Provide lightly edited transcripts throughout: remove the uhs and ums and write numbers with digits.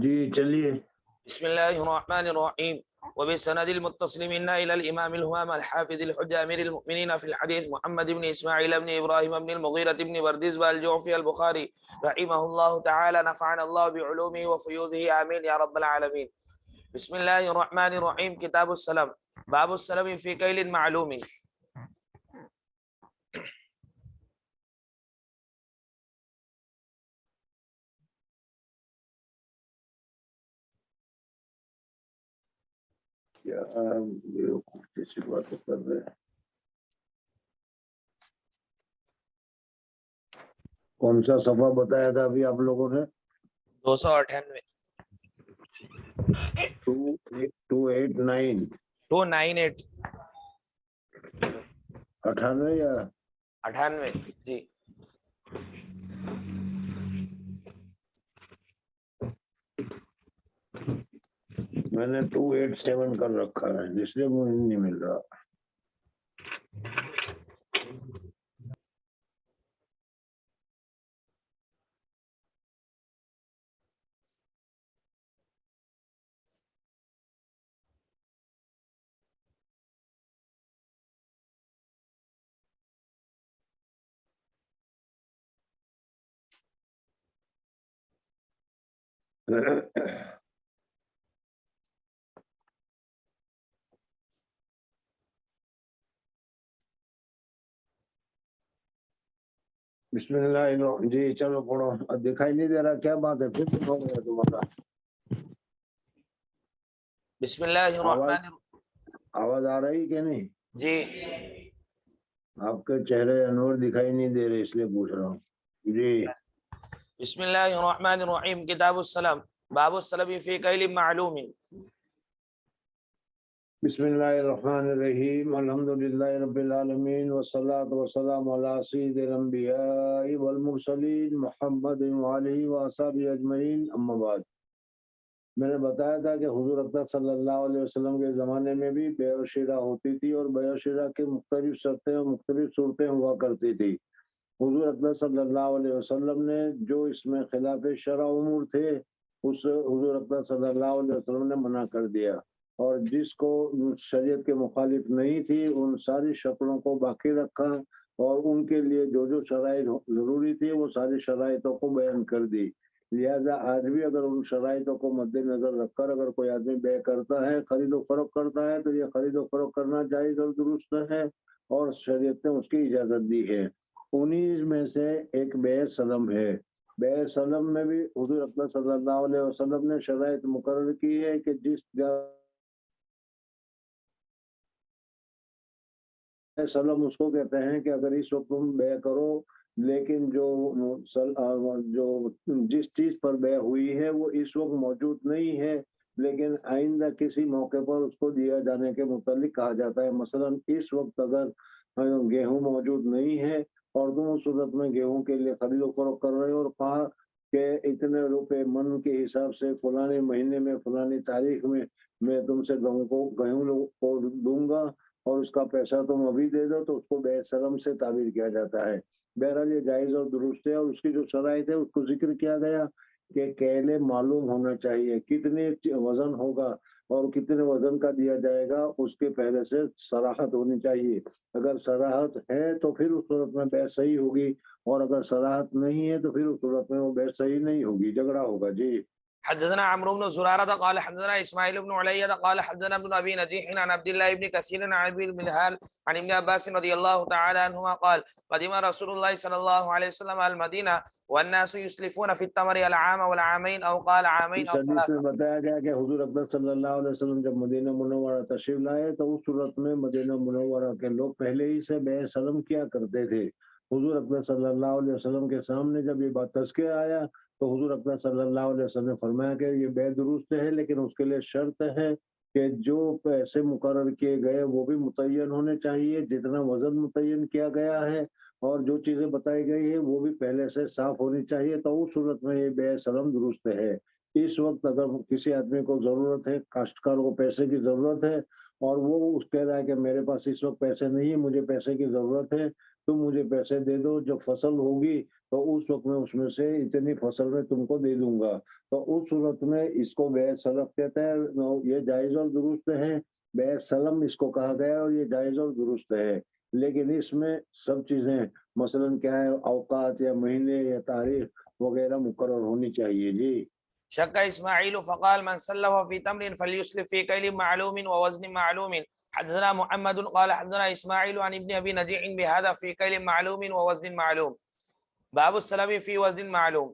جی چلیے. بسم الله الرحمن الرحيم. وبسند المتصل منا إلى الإمام الهمام الحافظ الحجة أمير المؤمنين في الحديث محمد بن إسماعيل بن إبراهيم بن المغيرة بن بردزبة الجعفي البخاري رحمه الله تعالى، نفعنا الله بعلومه وفيوضه آمين يا رب العالمين. بسم الله الرحمن الرحيم. كتاب السلام. باب السلام في كيل معلوم. کسی بات کر رہے ہیں. کون سا صفحہ بتایا تھا ابھی آپ لوگوں نے؟ 298 289 298 98 یا 98 جی. میں نے 287 کر رکھا ہے اس لیے مجھے نہیں مل رہا. بسم اللہ. جی چلو پڑھو. دکھائی نہیں دے رہا کیا بات ہے؟ پھر ہو گیا تمہارا. بسم اللہ الرحمن آواز آ رہی کہ نہیں؟ جی. آپ کے چہرے انور دکھائی نہیں دے رہے اس لیے پوچھ رہا ہوں. جی بسم اللہ الرحمن الرحیم. کتاب السلام. باب السلام فی کیل معلوم. بسم اللہ الرحمن الرحیم. الحمدللہ رب العالمین والصلاة والسلام علی سید الانبیاء والمرسلین محمد وآلہ وصحبہ اجمعین. اما بعد. میں نے بتایا تھا کہ حضور اکرم صلی اللہ علیہ وسلم کے زمانے میں بھی بیع و شرا ہوتی تھی اور بیع و شرا کی مختلف شرطیں اور مختلف صورتیں ہوا کرتی تھی. حضور اکرم صلی اللہ علیہ وسلم نے جو اس میں خلاف شرع امور تھے اس حضور اکرم صلی اللہ علیہ وسلم نے منع کر دیا، اور جس کو شریعت کے مخالف نہیں تھی ان ساری شکلوں کو باقی رکھا اور ان کے لیے جو جو شرائط ضروری تھی وہ ساری شرائطوں کو بیان کر دی. لہذا آج بھی اگر ان شرائطوں کو مد نظر رکھ کر اگر کوئی آدمی بیع کرتا ہے، خرید و فروخت کرتا ہے، تو یہ خرید و فروخت کرنا جائز اور درست ہے اور شریعت نے اس کی اجازت دی ہے. انہی میں سے ایک بیع سلم ہے. بیع سلم میں بھی حضور اکرم صلی اللہ علیہ وسلم نے شرائط مقرر کی ہے کہ جس سلم اس کو کہتے ہیں کہ اگر اس وقت تم بیع کرو لیکن جو جس چیز پر بیع ہوئی ہے وہ اس وقت موجود نہیں ہے لیکن آئندہ کسی موقع پر اس کو دیا جانے کے متعلق کہا جاتا ہے. مثلا اس وقت اگر گیہوں موجود نہیں ہے اور تم اس صورت میں گیہوں کے لیے خرید و فروخت کر رہے ہو اور کہا کہ اتنے روپے من کے حساب سے فلانے مہینے میں فلانی تاریخ میں تم سے گیہوں کو دوں گا اور اس کا پیسہ تم ابھی دے دو، تو اس کو بیع سلم سے تعبیر کیا جاتا ہے. بہرحال یہ جائز اور درست ہے اور اس کی جو شرائط ہے اس کو ذکر کیا گیا کہ کیلے معلوم ہونا چاہیے، کتنے وزن ہوگا اور کتنے وزن کا دیا جائے گا اس کے پہلے سے صراحت ہونی چاہیے. اگر صراحت ہے تو پھر اس صورت میں بیع صحیح ہوگی اور اگر صراحت نہیں ہے تو پھر اس صورت میں وہ بیع صحیح نہیں ہوگی، جھگڑا ہوگا. جی حدثنا عمرو بن زرارة قال حدثنا اسماعيل بن علية قال حدثنا ابن ابي نجيح عن عبد الله بن كثير عن ابي المنهال عن ابن عباس رضي الله تعالى عنهما قال قدم رسول الله صلى الله عليه وسلم المدينة والناس يسلفون في التمر العام والعامين او قال عامين اس او حدیث میں ثلاثة. بتایا گیا کہ حضور اکبر صلی اللہ علیہ وسلم جب مدینہ منورہ تشریف لائے تو اس صورت میں مدینہ منورہ کے لوگ پہلے ہی سے بیع سلم کیا کرتے تھے. حضور اکبر صلی اللہ علیہ وسلم کے سامنے جب یہ بات تذکرہ آیا تو حضور اکبر صلی اللہ علیہ وسلم نے فرمایا کہ یہ بیع درست ہے لیکن اس کے لیے شرط ہے کہ جو پیسے مقرر کیے گئے وہ بھی متعین ہونے چاہیے، جتنا وزن متعین کیا گیا ہے اور جو چیزیں بتائی گئی ہیں وہ بھی پہلے سے صاف ہونی چاہیے، تو اس صورت میں یہ بیع سلم درست ہے. اس وقت اگر کسی آدمی کو ضرورت ہے، کاشتکار کو پیسے کی ضرورت ہے اور وہ اس کہہ رہا ہے کہ میرے پاس اس وقت پیسے نہیں ہے، مجھے پیسے کی ضرورت ہے، تم مجھے پیسے دے دو، جب فصل ہوگی تو اس وقت میں اس میں سے اتنی فصل میں تم کو دے دوں گا، تو اس صورت میں اس کو بیع سلف کہتے ہیں، یہ جائز اور درست ہے، بیع سلم اس کو کہا گیا اور یہ جائز اور درست ہے، لیکن اس میں سب چیزیں مثلا کیا ہے، اوقات یا مہینے یا تاریخ وغیرہ مقرر ہونی چاہیے. جی شك إسماعيل فقال من سلف في تمر فليسلف في كيل معلوم ووزن معلوم. حدثنا محمد قال حدثنا إسماعيل عن ابن أبي نجيح بهذا في كيل معلوم ووزن معلوم. باب السلم في وزن معلوم.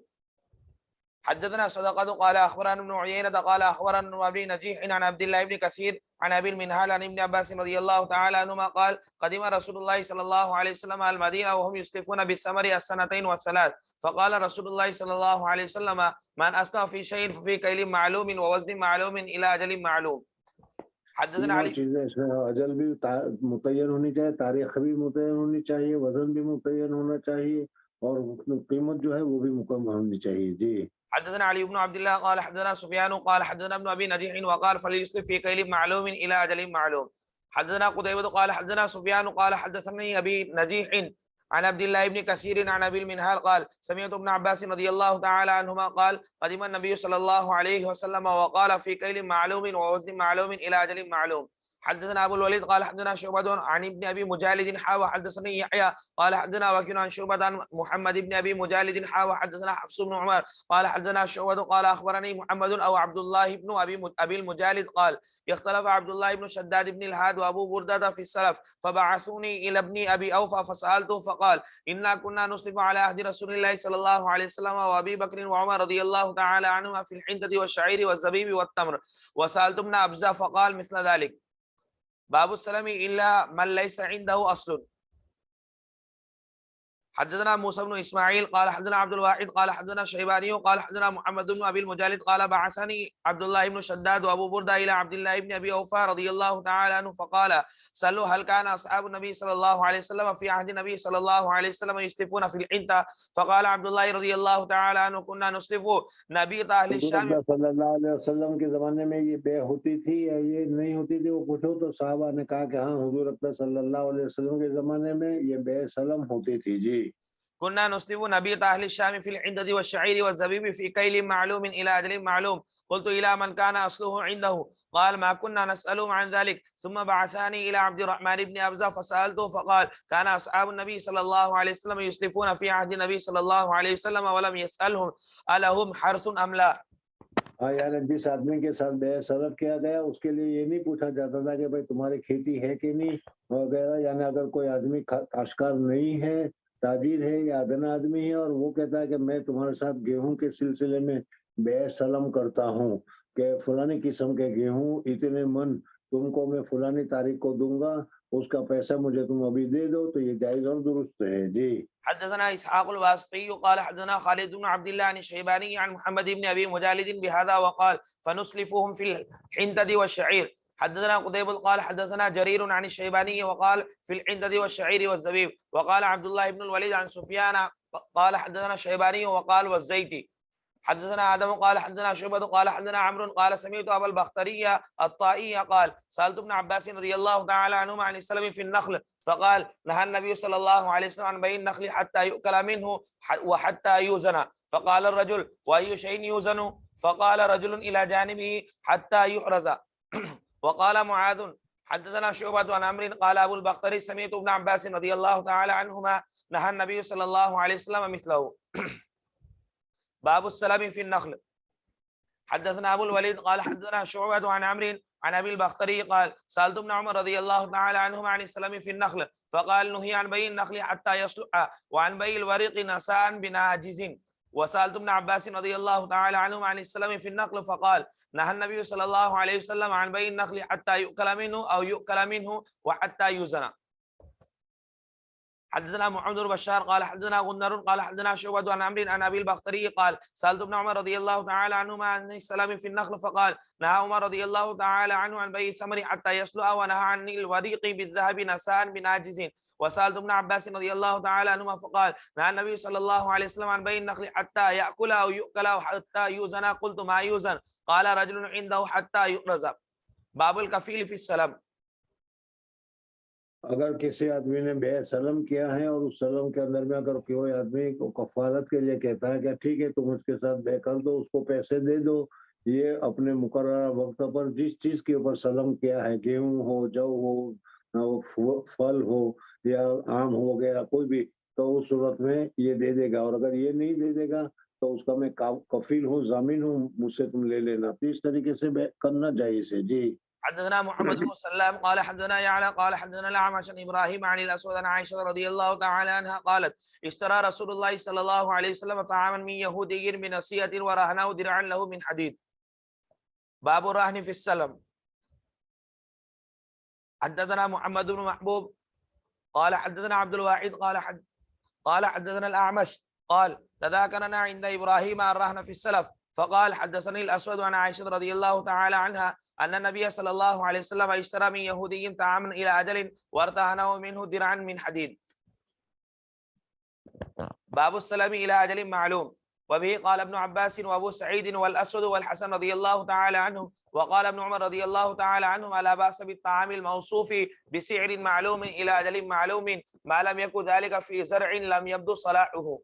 حدثنا صدقة قال أخبرنا ابن عيينة قال أخبرنا أبي نجيح عن عبد الله بن كثير عن أبي المنهال عن ابن عباس رضي الله تعالى عنهما قال قدم رسول الله صلى الله عليه وسلم المدينة وهم يسلفون بالثمر السنتين والثلاث، فقال رسول الله صلى الله عليه وسلم من أسلف في شيء ففي كيل معلوم ووزن معلوم إلى أجل معلوم. حدثنا تینوں علي چیزیں اس میں اجل بھی متعین ہونی چاہیے، تاریخ بھی متعین ہونی چاہیے، وزن بھی متعین ہونا چاہیے، اور قیمت جو ہے وہ بھی مکمل ہونی چاہیے. جی حدثنا علي بن عبد الله قال حدثنا سفيان قال حدثنا ابن ابي نجيح وقال فليسلف في كيل معلوم الى اجل معلوم. حدثنا قتيبة قال حدثنا سفيان قال حدثني ابي نجيح عن عبد الله بن كثير عن ابي المنهال قال سمعت ابن عباس رضي الله تعالى عنهما قال قدم النبي صلى الله عليه وسلم وقال في كيل معلوم ووزن معلوم الى اجل معلوم. حدثنا ابو الوليد قال حدثنا شعبة عن ابن ابي مجالد حدثني يحيى قال حدثنا وكيع عن شعبة عن محمد بن ابي مجالد حدثنا حفص بن عمر قال حدثنا شعبة قال اخبرني محمد او عبد الله بن ابي المجالد قال اختلف عبد الله بن شداد بن الهاد وابو بردة في السلف فبعثوني الى ابن ابي اوفى فسالته فقال انا كنا نسلف على عهد رسول الله صلى الله عليه وسلم وابي بكر وعمر رضي الله تعالى عنهما في الحنطة والشعير والزبيب والتمر، وسالت ابن ابزة فقال مثل ذلك. باب السلم الا من ليس عنده اصل. حدثنا موسى بن اسماعيل قال حدثنا عبد الواحد قال حدثنا شيباني قال حدثنا محمد بن ابي المجالد قال بعثني عبد الله بن شداد وابو برده الى عبد الله بن ابي اوفى رضي الله تعالى عنه فقال سألوا هل كان اصحاب النبي صلى الله عليه وسلم في عهد النبي صلى الله عليه وسلم يسلفون في الحنطة؟ فقال عبد الله رضي الله تعالى عنه كنا نسلف نبيط اهل الشام. صلی اللہ علیہ وسلم کے زمانے میں یہ بے ہوتی تھی یا یہ نہیں ہوتی تھی، وہ پوچھو تو صحابہ نے کہا کہ ہاں حضور اکبر صلی اللہ علیہ وسلم کے زمانے میں یہ بے سلم ہوتی تھی. جی كنا نسلف نبيط اهل الشام في الحنطة والشعير والزبيب في كيل معلوم الى اجل معلوم. قلت الى من كان اصله عنده؟ قال ما كنا نسألهم عن ذلك. ثم بعثاني الى عبد الرحمن بن ابزة فسألته فقال كان اصحاب النبي صلى الله عليه وسلم يسلفون في عهد النبي صلى الله عليه وسلم ولم يسألهم ألهم حرث ام لا. ہاں، یعنی جس آدمی کے ساتھ بے سلف کیا گیا اس کے لیے یہ نہیں پوچھا جاتا تھا کہ بھائی تمہاری کھیتی ہے کہ نہیں وغیرہ، یعنی اگر کوئی آدمی کاشتکار نہیں ہے، تاجر ہے یا ادنا آدمی ہے، اور وہ کہتا ہے کہ میں تمہارے ساتھ گیہوں کے سلسلے میں بے سلم کرتا ہوں کہ فلانی قسم کے گیہوں اتنے من تم کو میں فلانی تاریخ کو دوں گا، اس کا پیسہ مجھے تم ابھی دے دو، تو یہ جائز اور درست ہے. جی حدثنا اسحاق الواسطي قال حدثنا خالد بن عبد الله عن الشيباني عن محمد بن ابي مجالد بهذا وقال فنسلفهم في الحنطة والشعير. حدثنا قتيبة قال حدثنا جرير عن الشيباني وقال في الحنطة والشعير والزبيب. وقال عبد الله بن الوليد عن سفيان قال حدثنا الشيباني وقال والزيت. حدثنا آدم قال حدثنا شعبة قال حدثنا عمرو قال سمعت أبا البختري الطائي قال سألت ابن عباس رضي الله تعالى عنهما عن السلم في النخل فقال نهى النبي صلى الله عليه وسلم عن بيع النخل حتى يؤكل منه وحتى يوزن. فقال الرجل وأي شيء يوزن؟ فقال رجل إلى جانبه حتى يحرز. وقال معاذ حدثنا شعبة عن عمرو قال أبو البختري سمعت ابن عباس رضي الله تعالى عنهما نهى النبي صلى الله عليه وسلم مثله. باب السلم في النخل. حدثنا ابو الوليد قال حدثنا شعبة عن عمرو عن ابي البختري قال سألت ابن عمر رضي الله تعالى عنهما عن السلم في النخل فقال نهي عن بيع النخل حتى يصلح وعن بيع الورق نساء بناجز. وسألت ابن عباس رضي الله تعالى عنهما عن السلم في النخل فقال نهى النبي صلى الله عليه وسلم عن بيع النخل حتى يؤكل منه او يؤكل منه وحتى يوزن. حدثنا محمد بن بشار قال حدثنا غندر قال حدثنا شعبة عن عمرو عن ابي البختري قال سألت ابن عمر رضي الله تعالى عنهما عن السلام في النخل فقال نهى عمر رضي الله تعالى عنه عن بيع الثمر حتى يصلح ونهى عن الوريق بالذهب نساء بناجز. وسألت ابن عباس رضي الله تعالى عنهما فقال نهى النبي صلى الله عليه وسلم عن بيع النخل حتى يأكل او يؤكل او حتى يوزن. قلت ما يوزن؟ قال رجل عنده حتى يؤرز. باب الكفيل في السلم. اگر کسی آدمی نے بے سلم کیا ہے اور اس سلم کے اندر میں اگر کوئی آدمی کو کفارت کے لیے کہتا ہے کہ ٹھیک ہے تم اس کے ساتھ بے کر دو، اس کو پیسے دے دو، یہ اپنے مقررہ وقت پر جس چیز کے اوپر سلم کیا ہے، گیہوں ہو، جو ہو، پھل ہو یا آم ہو وغیرہ کوئی بھی، تو اس صورت میں یہ دے دے گا، اور اگر یہ نہیں دے دے گا تو اس کا میں کفیل ہوں، ضامن ہوں، مجھ سے تم لے لینا، تو اس طریقے سے کرنا جائز ہے جی۔ حدثنا محمد بن سلام قال حدثنا يعلى قال حدثنا الأعمش عن إبراهيم عن الأسود عن عائشة رضي الله تعالى عنها قالت اشترى رسول الله صلى الله عليه وسلم طعاما من يهودي بنصية ورهنه درعا له من حديد. باب الرهن في السلم. حدثنا محمد بن محبوب قال حدثنا عبد الواحد قال حدثنا الأعمش قال تذاكرنا عند إبراهيم الرهن في السلف فقال حدثني الأسود عن عائشة رضي الله تعالى عنها أن النبي صلى الله عليه وسلم اشترى من يهودي طعاما إلى أجل وارتهنه منه درعا من حديد. باب السلم إلى أجل معلوم. وبه قال ابن عباس وأبو سعيد والأسود والحسن رضي الله تعالى عنهم، وقال ابن عمر رضي الله تعالى عنهما لا بأس بالطعام الموصوف بسعر معلوم إلى أجل معلوم ما لم يكن ذلك في زرع لم يبدو صلاحه.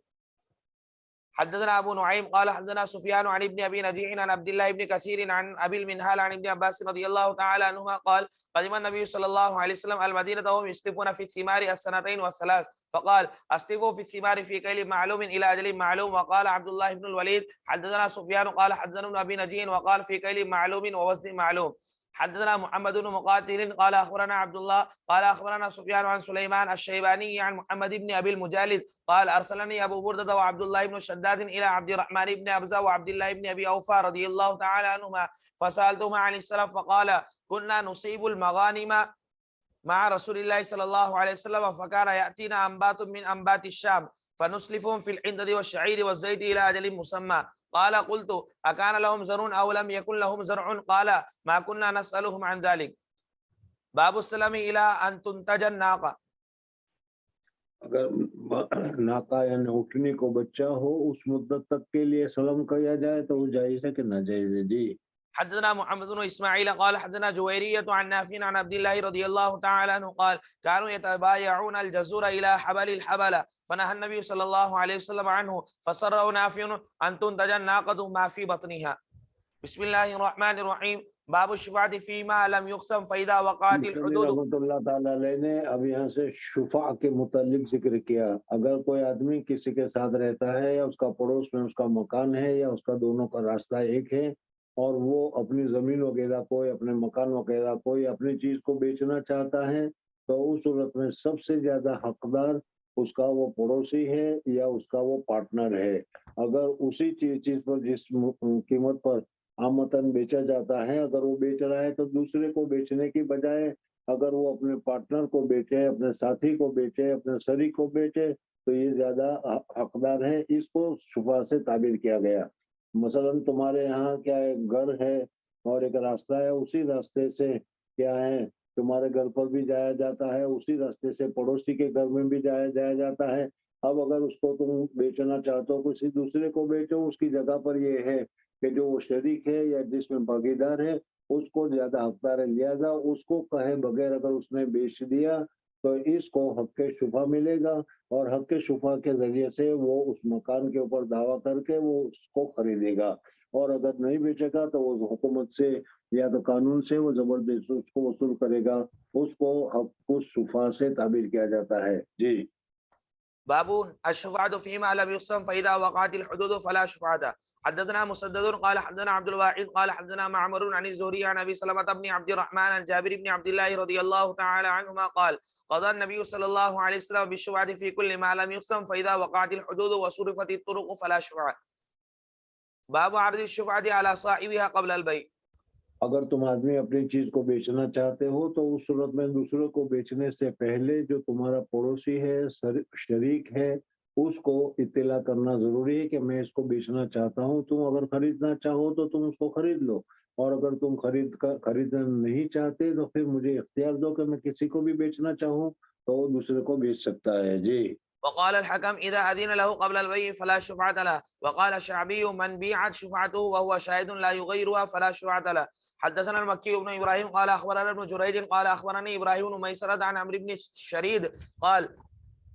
حدثنا ابو نعيم قال حدثنا سفيان عن ابن ابي نجيح عن عبد الله بن كثير عن ابي المنهال عن ابن عباس رضي الله تعالى عنهما قال قدم النبي صلى الله عليه وسلم المدينه وهم يسلفون في الثمار السنتين والثلاث فقال اسلفوا في الثمار في كيل معلوم الى اجل معلوم. وقال عبد الله بن الوليد حدثنا سفيان قال حدثنا ابن ابي نجيح وقال في كيل معلوم ووزن معلوم. حدثنا محمد بن مقاتل قال اخبرنا عبد الله قال اخبرنا سفيان عن سليمان الشيباني عن محمد بن ابي المجالد قال ارسلني ابو برده وعبد الله بن شداد الى عبد الرحمن بن ابزه وعبد الله بن ابي اوفى رضي الله تعالى عنهما فسالتهما عن السلف فقال كنا نصيب المغانم مع رسول الله صلى الله عليه وسلم فكان ياتينا انبات من انبات الشام فنسلفهم في الحنطة والشعير والزيت الى اجل مسمى. قال قلت اكان لهم زرع او لم يكن لهم زرع قال ما كنا نسالهم عن ذلك. باب السلم الى ان تنتج الناقه. اگر ناقہ یعنی اٹھنے کو بچہ ہو اس مدت تک کے لیے سلم کیا جائے تو وہ جائز ہے کہ ناجائز ہے جی۔ حدثنا محمد بن اسماعيل قال حدثنا جويرية عن نافع عن عبد الله رضي الله تعالى عنه قال كانوا يتبايعون الجزور الى حبل الحبل فنهى النبي صلى الله عليه وسلم عنه فسره نافع ان تنتج الناقة ما في بطنها. بسم الله الرحمن الرحيم. باب الشفاعة فيما لم يقسم فإذا وقعت الحدود. رحمۃ اللہ تعالیٰ علیہ نے اب یہاں سے شفاع کے متعلق ذکر کیا، اگر کوئی آدمی کسی کے ساتھ رہتا ہے یا اس کا پڑوس میں اس کا مکان ہے یا اس کا دونوں کا راستہ ایک ہے اور وہ اپنی زمین وغیرہ کو یا اپنے مکان وغیرہ کو یا اپنی چیز کو بیچنا چاہتا ہے تو اس صورت میں سب سے زیادہ حقدار اس کا وہ پڑوسی ہے یا اس کا وہ پارٹنر ہے۔ اگر اسی چیز پر جس قیمت پر آمدن بیچا جاتا ہے اگر وہ بیچ رہا ہے تو دوسرے کو بیچنے کی بجائے اگر وہ اپنے پارٹنر کو بیچے، اپنے ساتھی کو بیچے، اپنے شریک کو بیچے تو یہ زیادہ حقدار ہے۔ اس کو شفاع سے تعبیر کیا گیا۔ مثلا تمہارے یہاں کیا ایک گھر ہے اور ایک راستہ ہے، اسی راستے سے کیا ہے تمہارے گھر پر بھی جایا جاتا ہے، اسی راستے سے پڑوسی کے گھر میں بھی جایا جاتا ہے۔ اب اگر اس کو تم بیچنا چاہتے ہو کسی دوسرے کو بیچو، اس کی جگہ پر یہ ہے کہ جو وہ شریک ہے یا جس میں بھاگیدار ہے اس کو زیادہ حقدار ہے، لہذا اس کو کہے بغیر اگر اس نے بیچ دیا تو اس کو حق شفا ملے گا، اور حق شفا کے ذریعے سے وہ اس مکان کے اوپر دعویٰ کر کے وہ اس کو خریدے گا، اور اگر نہیں بیچے گا تو وہ حکومت سے یا تو قانون سے وہ زبردست اس کو وصول کرے گا۔ اس کو حق شفا سے تعبیر کیا جاتا ہے جی۔ باب الشفاعة فيما لم يقسم فإذا وقعت الحدود فلا شفاعة. حدثنا مسدد قال حدثنا عبد الواحد قال حدثنا معمر عن الزهري عن ابي سلمة بن عبد الرحمن عن جابر بن عبد الله رضي الله تعالى عنهما قال قضى النبي صلى الله عليه وسلم بالشفاعة في كل ما لم يقسم فإذا وقعت الحدود وصرفت الطرق فلا شفاعة. باب عرض الشفاعة على صاحبها قبل البيع. اگر تم آدمی اپنی چیز کو بیچنا چاہتے ہو تو اس صورت میں دوسروں کو بیچنے سے پہلے جو تمہارا پڑوسی ہے، شریک ہے، اس کو اطلاع کرنا ضروری ہے کہ میں اس کو بیچنا چاہتا ہوں، تم اگر خریدنا چاہو تو تم اس کو خرید لو، اور اگر تم خریدنا نہیں چاہتے تو پھر مجھے اختیار دو کہ میں کسی کو بھی بیچنا چاہوں تو وہ دوسرے کو بیچ سکتا ہے جی۔ وقال الحكم إذا أذن له قبل البيع فلا شفعة له. وقال الشعبي من بيعت شفعته وهو شاهد لا يغيرها فلا شفعة له. حدثنا المكي بن إبراهيم قال أخبرنا ابن جريج قال أخبرني إبراهيم بن ميسرة عن عمرو بن شريد قال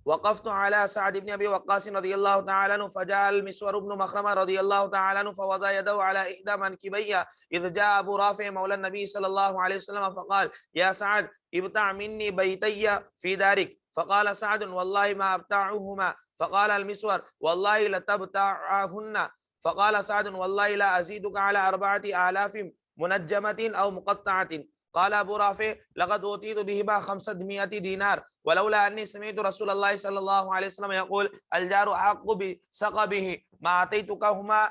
وقفت على سعد بن أبي وقاص رضي الله تعالى عنه فجاء المسور بن مخرمة رضي الله تعالى عنه فوضع يده على إحدى منكبي إذ جاء أبو رافع مولى النبي صلى الله عليه وسلم فقال يا سعد ابتع مني بيتي في دارك. فقال سعد والله ما أبتعهما. فقال المسور والله لتبتعهن. فقال سعد والله لا أزيدك على 4000 منجمة أو مقطعة. قال أبو رافع لقد أوتيت بهما 500 دينار ولولا أني سمعت رسول الله صلى الله عليه وسلم يقول الجار أحق بسقبه ما أتيتكهما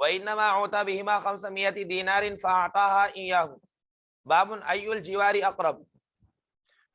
وإنما أعطى بهما 500 دينار فأعطاها إياه. باب أي الجوار أقرب.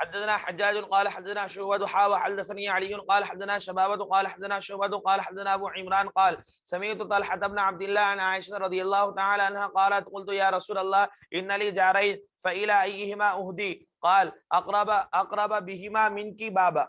حدثنا حجاج قال حدثنا شعبة حاوى حدثني علي قال حدثنا شبابة قال حدثنا شعبة قال حدثنا أبو عمران قال سمعت طلحة بن عبد الله عن عائشة رضي الله تعالى عنها قالت قلت يا رسول الله إن لي جارين فإلى أيهما أهدي؟ قال أقرب بهما منك بابا.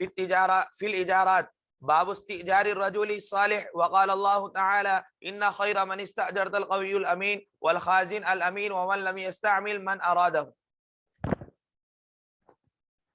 في الإجارات باب استئجار الرجل الصالح. وقال الله تعالى إن خير من استأجرت القوي الأمين والخازن الأمين ومن لم يستعمل من أراده.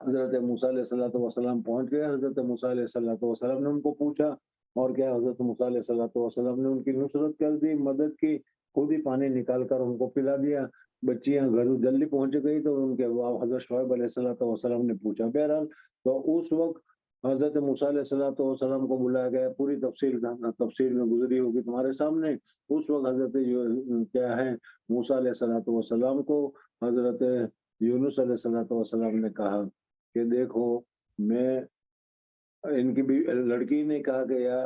حضرت موسیٰ علیہ الصلوۃ والسلام پہنچ گئے. حضرت موسیٰ علیہ الصلوۃ والسلام نے ان کو پوچھا اور کیا حضرت موسیٰ علیہ الصلوۃ والسلام نے ان کی نصرت کر دی, مدد کی, خود ہی پانی نکال کر ان کو پلا دیا. بچیاں گھر جلدی پہنچ گئی تو ان کے حضرت شعیب علیہ الصلوۃ والسلام نے پوچھا. بہرحال تو اس وقت حضرت موسیٰ علیہ الصلوۃ والسلام کو بلایا گیا. پوری تفصیل میں گزری ہوگی تمہارے سامنے. اس وقت حضرت کیا ہے موسیٰ علیہ الصلوۃ والسلام کو حضرت یونس علیہ الصلوۃ والسلام نے کہا کہ دیکھو, میں ان کی بھی لڑکی نے کہا کہ یا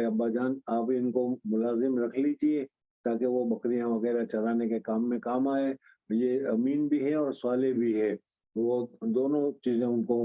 ابا جان آپ ان کو ملازم رکھ لیجیے تاکہ وہ بکریاں وغیرہ چرانے کے کام میں کام آئے. یہ امین بھی ہے اور صالح بھی ہے. وہ دونوں چیزیں ان کو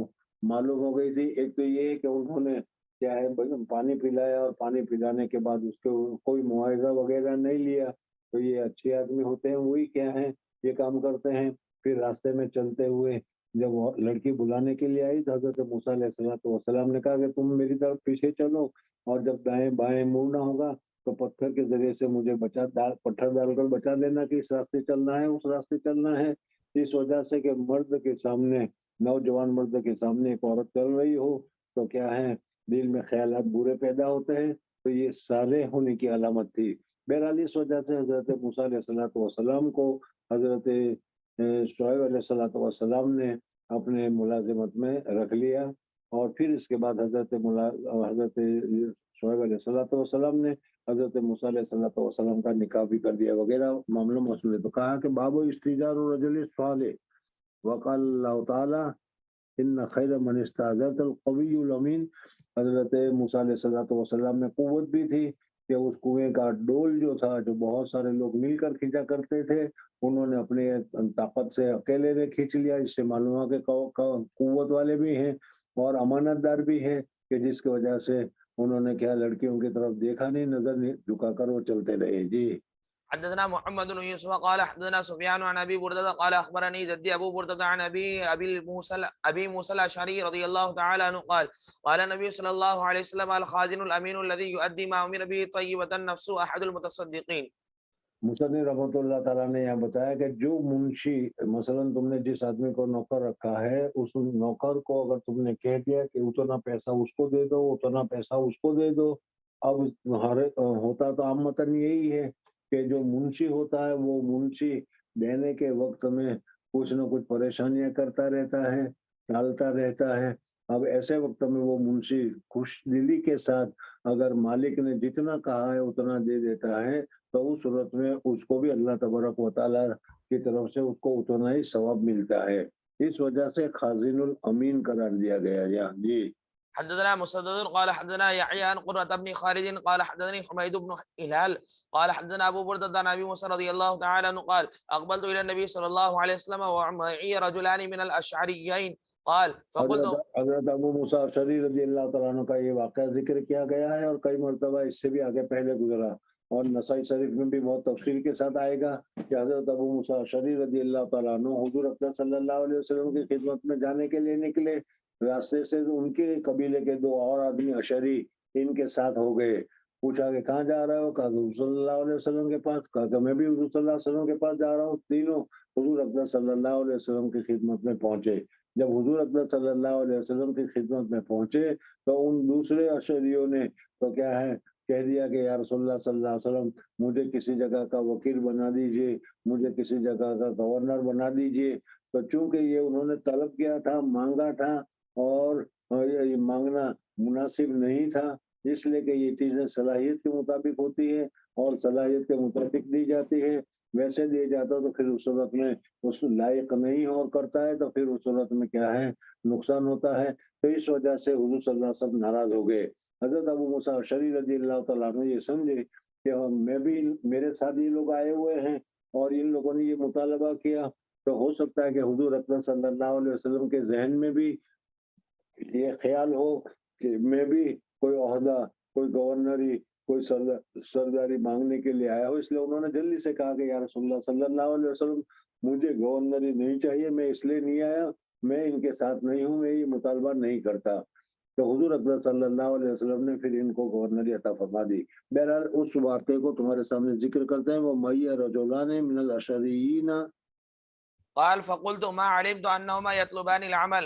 معلوم ہو گئی تھی. ایک تو یہ ہے کہ انہوں نے کیا ہے پانی پلایا اور پانی پلانے کے بعد اس کو کوئی معاوضہ وغیرہ نہیں لیا. تو یہ اچھے آدمی ہوتے ہیں, وہی کیا ہے یہ کام کرتے ہیں. پھر راستے میں چلتے ہوئے جب وہ لڑکی بلانے کے لیے آئی تو حضرت موسیٰ علیہ الصلوۃ والسلام نے کہا کہ تم میری طرف پیچھے چلو اور جب دائیں بائیں مڑنا ہوگا تو پتھر کے ذریعے سے مجھے پتھر ڈال کر بچا دینا کہ اس راستے چلنا ہے اس راستے چلنا ہے. اس وجہ سے کہ مرد کے سامنے, نوجوان مرد کے سامنے ایک عورت چل رہی ہو تو کیا ہے دل میں خیالات برے پیدا ہوتے ہیں. تو یہ صالح ہونے کی علامت تھی. بہرحال اس وجہ سے حضرت موسیٰ علیہ الصلوۃ والسلام کو حضرت شعیب علیہ الصلوۃ والسلام نے اپنے ملازمت میں رکھ لیا. اور پھر اس کے بعد حضرت شعیب علیہ الصلوۃ والسلام نے حضرت موسیٰ علیہ الصلوۃ والسلام کا نکاح بھی کر دیا وغیرہ معاملہ مسئلے. تو کہا کہ باب استئجار الرجل الصالح وقال اللہ تعالی ان خیر من استاجرت القوی الامین. حضرت موسیٰ علیہ الصلوۃ والسلام میں قوت بھی تھی کہ اس کنویں کا ڈول جو تھا, جو بہت سارے لوگ مل کر کھینچا کرتے تھے, انہوں نے اپنے طاقت سے اکیلے نے کھینچ لیا. اس سے معلوم ہوا کہ قوت والے بھی ہیں اور امانت دار بھی ہیں کہ جس کی وجہ سے انہوں نے کیا لڑکیوں کی طرف دیکھا نہیں, نظر نہیں جھکا کر وہ چلتے رہے. جی حدثنا محمد بن يوسف قال حدثنا سفيان عن ابي برده قال اخبرني جدي ابو برده عن ابي موسى الاشعري رضي الله تعالى عنه قال قال النبي صلى الله عليه وسلم الخازن الامين الذي يؤدي ما امر به طيبه النفس احد المتصدقين. مصنف رحمۃ اللہ تعالیٰ نے یہاں بتایا کہ جو منشی مثلا تم نے جس آدمی کو نوکر رکھا ہے, اس نوکر کو اگر تم نے کہہ دیا کہ اتنا پیسہ اس کو دے دو اتنا پیسہ اس کو دے دو, اب ہوتا تو عامتاً یہی ہے کہ جو منشی ہوتا ہے وہ منشی دینے کے وقت میں کچھ نہ کچھ پریشانیاں کرتا رہتا ہے, ٹالتا رہتا ہے. اب ایسے وقت میں وہ منشی خوش دلی کے ساتھ اگر مالک نے جتنا کہا ہے اتنا دے دیتا ہے تو اس صورت میں اس کو بھی اللہ تبارک و تعالیٰ کی طرف سے اس کو اتنا ہی ثواب ملتا ہے. اس وجہ سے خازن الامین قرار دیا گیا. جی حدثنا مسدد قال حدثنا يحيى عن قرة بن خالد قال حدثني حميد بن هلال قال حدثنا ابو برده عن ابي موسى رضي الله تعالى عنه قال اقبلت الى النبي صلى الله عليه وسلم ومعي رجلان من الاشعريين قال فقلت. حضرت ابو موسیٰ اشعری رضی اللہ تعالیٰ عنہ کا یہ واقعہ ذکر کیا گیا ہے اور کئی مرتبہ اس سے بھی آگے پہلے گزرا اور نسائی شریف میں بھی بہت تفصیل کے ساتھ آئے گا کہ حضرت ابو موسیٰ اشعری رضی اللہ تعالیٰ عنہ حضور اکرم صلی اللہ علیہ وسلم کی خدمت میں جانے کے لیے نکلے. راستے سے ان کے قبیلے کے دو اور آدمی اشعری ان کے ساتھ ہو گئے. پوچھا کہ کہاں جا رہے ہو؟ کہا حضور صلی اللہ علیہ وسلم کے پاس. کہا کہ میں بھی حضور صلی اللہ علیہ وسلم کے پاس جا رہا ہوں. تینوں حضور اکرم صلی اللہ علیہ وسلم کی خدمت میں پہنچے. جب حضور اکرم صلی اللہ علیہ وسلم کی خدمت میں پہنچے تو ان دوسرے اشعریوں نے تو کیا ہے کہہ دیا کہ یا رسول اللہ صلی اللہ علیہ وسلم مجھے کسی جگہ کا وکیل بنا دیجئے, مجھے کسی جگہ کا گورنر بنا دیجئے. تو چونکہ یہ انہوں نے طلب کیا تھا, مانگا تھا اور یہ مانگنا مناسب نہیں تھا, اس لیے کہ یہ چیزیں صلاحیت کے مطابق ہوتی ہے اور صلاحیت کے مطابق دی جاتی ہے. ویسے دیا جاتا تو پھر اس صورت میں اس لائق نہیں اور کرتا ہے تو پھر اس صورت میں کیا ہے نقصان ہوتا ہے. تو اس وجہ سے حضور صلی اللہ علیہ وسلم ناراض ہو گئے. حضرت ابو موسیٰ اشعری رضی اللہ تعالیٰ عنہ یہ سمجھے کہ میں بھی میرے ساتھ یہ لوگ آئے ہوئے ہیں اور ان لوگوں نے یہ مطالبہ کیا تو ہو سکتا ہے کہ حضور اکرم صلی اللہ علیہ وسلم کے ذہن میں بھی یہ خیال ہو کہ میں بھی کوئی عہدہ, کوئی گورنری, کوئی سرداری مانگنے کے لیے آیا ہو. اس لیے انہوں نے جلدی سے کہا کہ یا رسول اللہ صلی اللہ علیہ وسلم مجھے گورنری نہیں چاہیے, میں اس لیے نہیں آیا, میں ان کے ساتھ نہیں ہوں, میں یہ مطالبہ نہیں کرتا. تو حضور اکرم صلی اللہ علیہ وسلم نے پھر ان کو گورنری عطا فرما دی. بہرحال اس واقعے کو تمہارے سامنے ذکر کرتے ہیں. وہ معی رجلان من الاشعریین قال فقلت ما علمت انهما يطلبان العمل